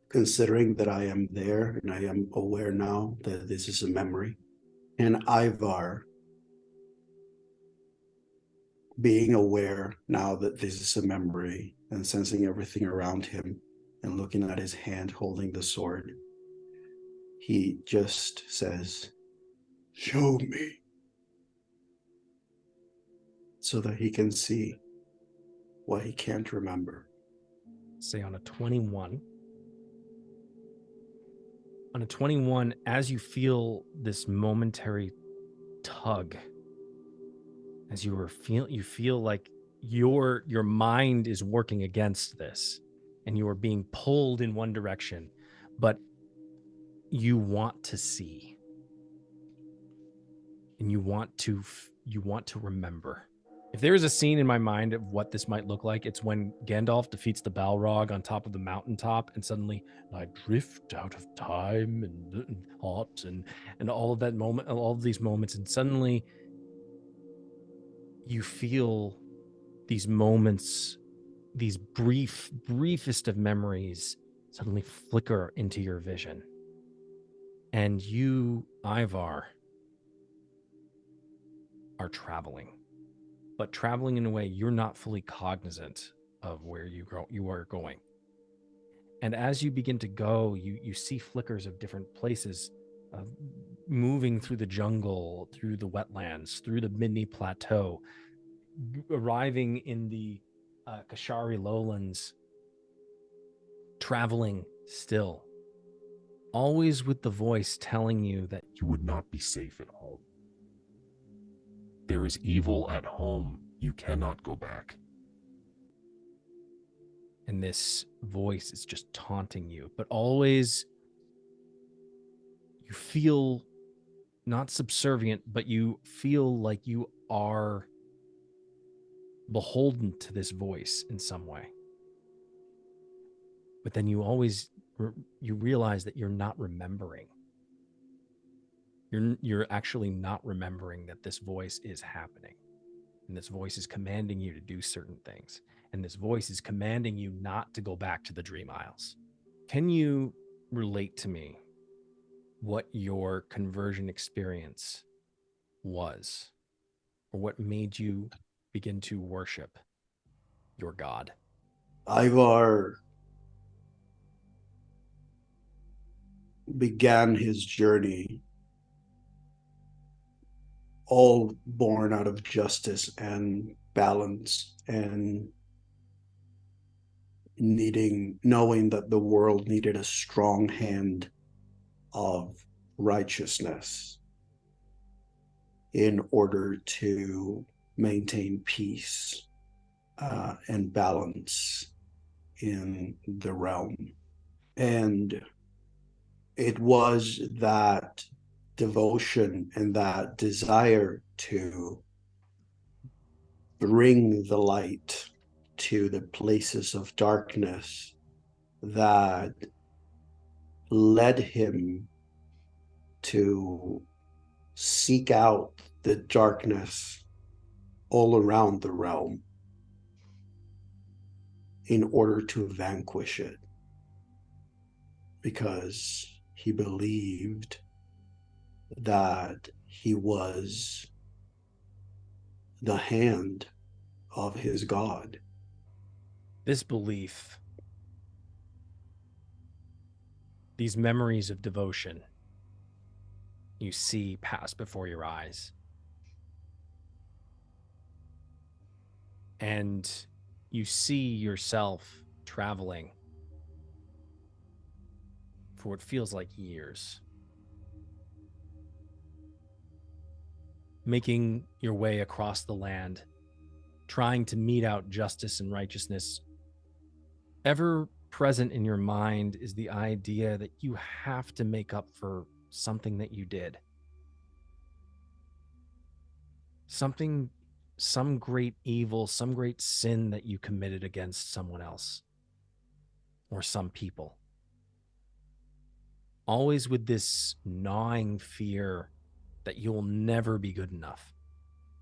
considering that I am there and I am aware now that this is a memory, and Ivar, being aware now that this is a memory and sensing everything around him and looking at his hand holding the sword, he just says, "Show me," so that he can see what he can't remember. Say on a 21. On a 21, as you feel this momentary tug, as you feel like your mind is working against this, and you are being pulled in one direction, but you want to see, and you want to remember. If there is a scene in my mind of what this might look like, it's when Gandalf defeats the Balrog on top of the mountaintop, and suddenly I drift out of time and thought and all of that moment, all of these moments, and suddenly you feel these moments, these briefest of memories, suddenly flicker into your vision, and you, Ivar, are traveling. But traveling in a way you're not fully cognizant of where you are going. And as you begin to go, you see flickers of different places, moving through the jungle, through the wetlands, through the Midney Plateau, arriving in the Kashari lowlands, traveling still, always with the voice telling you that You would not be safe at home. There is evil at home. You cannot go back. and this voice is just taunting you, but always you feel not subservient, but you feel like you are beholden to this voice in some way. But then you always you realize that you're not remembering. You're actually not remembering that this voice is happening, and this voice is commanding you to do certain things, and this voice is commanding you not to go back to the Dream Isles. Can you relate to me what your conversion experience was, or what made you begin to worship your god? Ivar began his journey all born out of justice and balance, and knowing that the world needed a strong hand of righteousness in order to maintain peace and balance in the realm. And it was that devotion and that desire to bring the light to the places of darkness that led him to seek out the darkness all around the realm in order to vanquish it, because he believed that he was the hand of his God. This belief, these memories of devotion you see pass before your eyes. And you see yourself traveling for what feels like years, making your way across the land, trying to mete out justice and righteousness. Ever present in your mind is the idea that you have to make up for something that you did. Something, some great evil, some great sin that you committed against someone else or some people. Always with this gnawing fear that you will never be good enough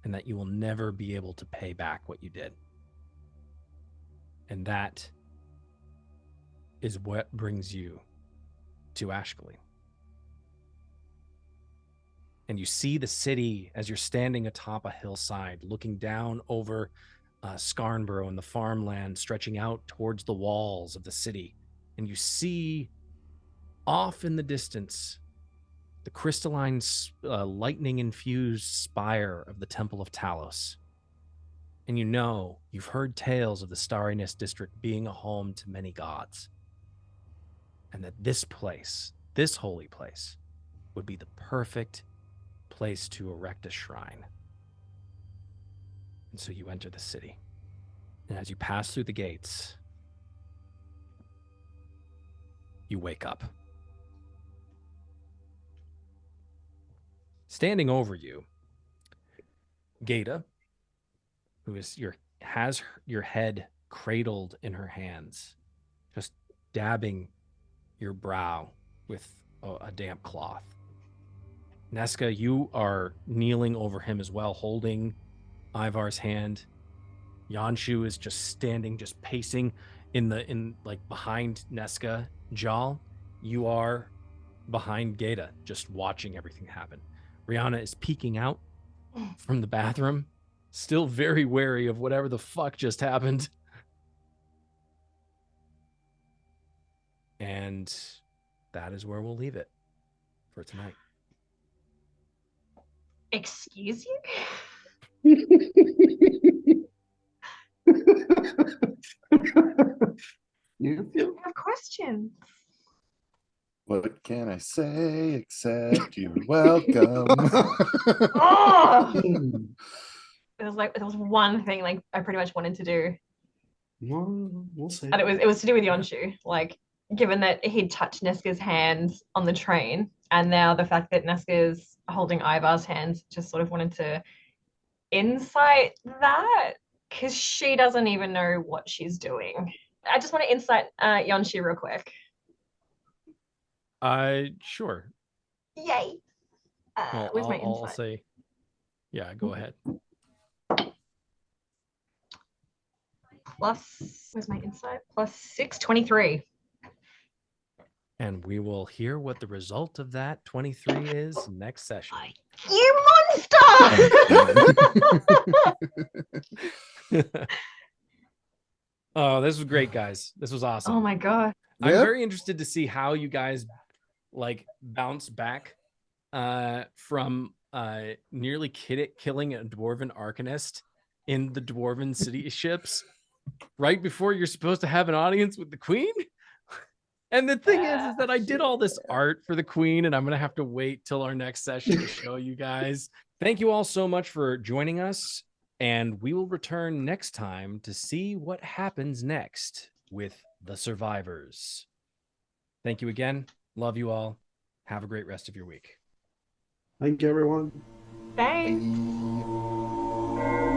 and that you will never be able to pay back what you did. And that is what brings you to Ashcaleen. And you see the city as you're standing atop a hillside, looking down over Scarnborough and the farmland stretching out towards the walls of the city. And you see off in the distance the crystalline, lightning-infused spire of the Temple of Talos. And you know, you've heard tales of the Starriness District being a home to many gods. And that this place, this holy place, would be the perfect place to erect a shrine. And so you enter the city. And as you pass through the gates, you wake up. Standing over you, Gata, who has your head cradled in her hands, just dabbing your brow with a damp cloth. Nesca, you are kneeling over him as well, holding Ivar's hand. Yanshu is just standing, just pacing behind Nesca. Jal, you are behind Gata, just watching everything happen. Rihanna is peeking out from the bathroom, still very wary of whatever the fuck just happened. And that is where we'll leave it for tonight. Excuse you? You I have questions. What can I say except you're welcome? Oh! There was one thing like I pretty much wanted to do, We'll see. and it was to do with Yonshu. Like, given that he'd touched Nesca's hands on the train, and now the fact that Nesca's holding Ivar's hands, just sort of wanted to insight that, because she doesn't even know what she's doing. I just want to insight Yonshu real quick. Sure. Yay! Well, Where's my I'll insight? say, yeah, go ahead. Where's my insight? Plus 6, 23. And we will hear what the result of that 23 is next session. You monster! Oh, this was great, guys. This was awesome. Oh my god. I'm Yep. very interested to see how you guys bounce back from nearly killing a dwarven arcanist in the dwarven city ships right before you're supposed to have an audience with the queen. And the thing is that I did all this art for the queen, and I'm gonna have to wait till our next session to show you guys. Thank you all so much for joining us, and we will return next time to see what happens next with the survivors. Thank you again. Love you all. Have a great rest of your week. Thank you, everyone. Thanks. Bye.